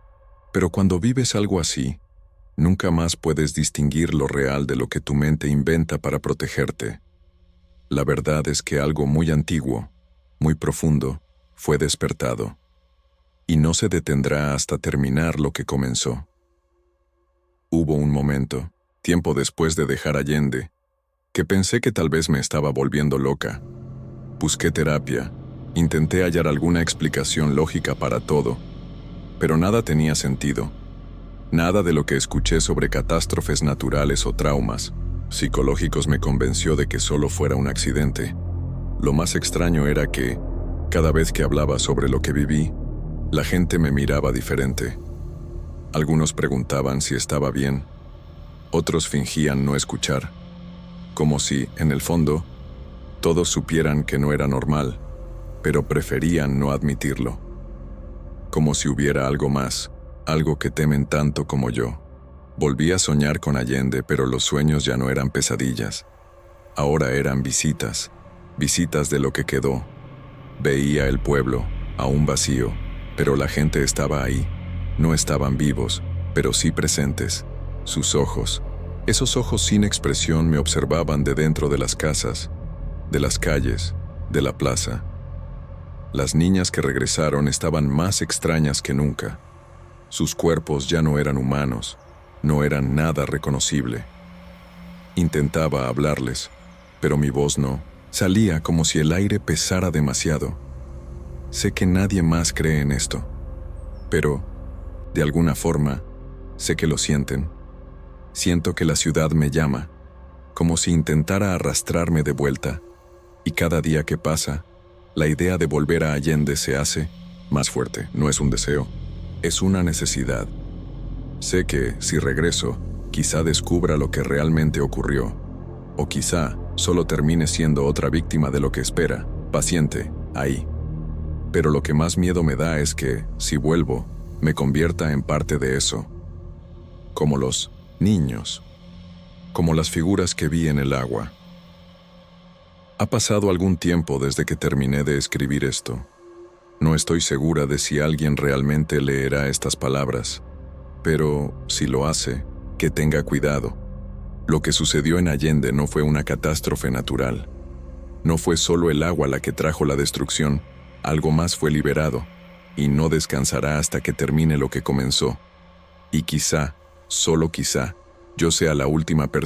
pero cuando vives algo así, nunca más puedes distinguir lo real de lo que tu mente inventa para protegerte. La verdad es que algo muy antiguo, muy profundo, fue despertado, y no se detendrá hasta terminar lo que comenzó. Hubo un momento, tiempo después de dejar Allende, que pensé que tal vez me estaba volviendo loca. Busqué terapia, intenté hallar alguna explicación lógica para todo, pero nada tenía sentido. Nada de lo que escuché sobre catástrofes naturales o traumas psicológicos me convenció de que solo fuera un accidente. Lo más extraño era que, cada vez que hablaba sobre lo que viví, la gente me miraba diferente. Algunos preguntaban si estaba bien. Otros fingían no escuchar, como si, en el fondo, todos supieran que no era normal, pero preferían no admitirlo. Como si hubiera algo más, algo que temen tanto como yo. Volví a soñar con Allende, pero los sueños ya no eran pesadillas. Ahora eran visitas, visitas de lo que quedó. Veía el pueblo, aún vacío, pero la gente estaba ahí. No estaban vivos, pero sí presentes. Sus ojos, esos ojos sin expresión, me observaban de dentro de las casas, de las calles, de la plaza. Las niñas que regresaron estaban más extrañas que nunca. Sus cuerpos ya no eran humanos, no eran nada reconocible. Intentaba hablarles, pero mi voz no. Salía como si el aire pesara demasiado. Sé que nadie más cree en esto, pero, de alguna forma, sé que lo sienten. Siento que la ciudad me llama, como si intentara arrastrarme de vuelta, y cada día que pasa, la idea de volver a Allende se hace más fuerte. No es un deseo, es una necesidad. Sé que, si regreso, quizá descubra lo que realmente ocurrió, o quizá solo termine siendo otra víctima de lo que espera, paciente, ahí. Pero lo que más miedo me da es que, si vuelvo, me convierta en parte de eso. Como los niños, como las figuras que vi en el agua. Ha pasado algún tiempo desde que terminé de escribir esto. No estoy segura de si alguien realmente leerá estas palabras, pero si lo hace, que tenga cuidado. Lo que sucedió en Allende no fue una catástrofe natural. No fue solo el agua la que trajo la destrucción, algo más fue liberado, y no descansará hasta que termine lo que comenzó. Y quizá, solo quizá, yo sea la última persona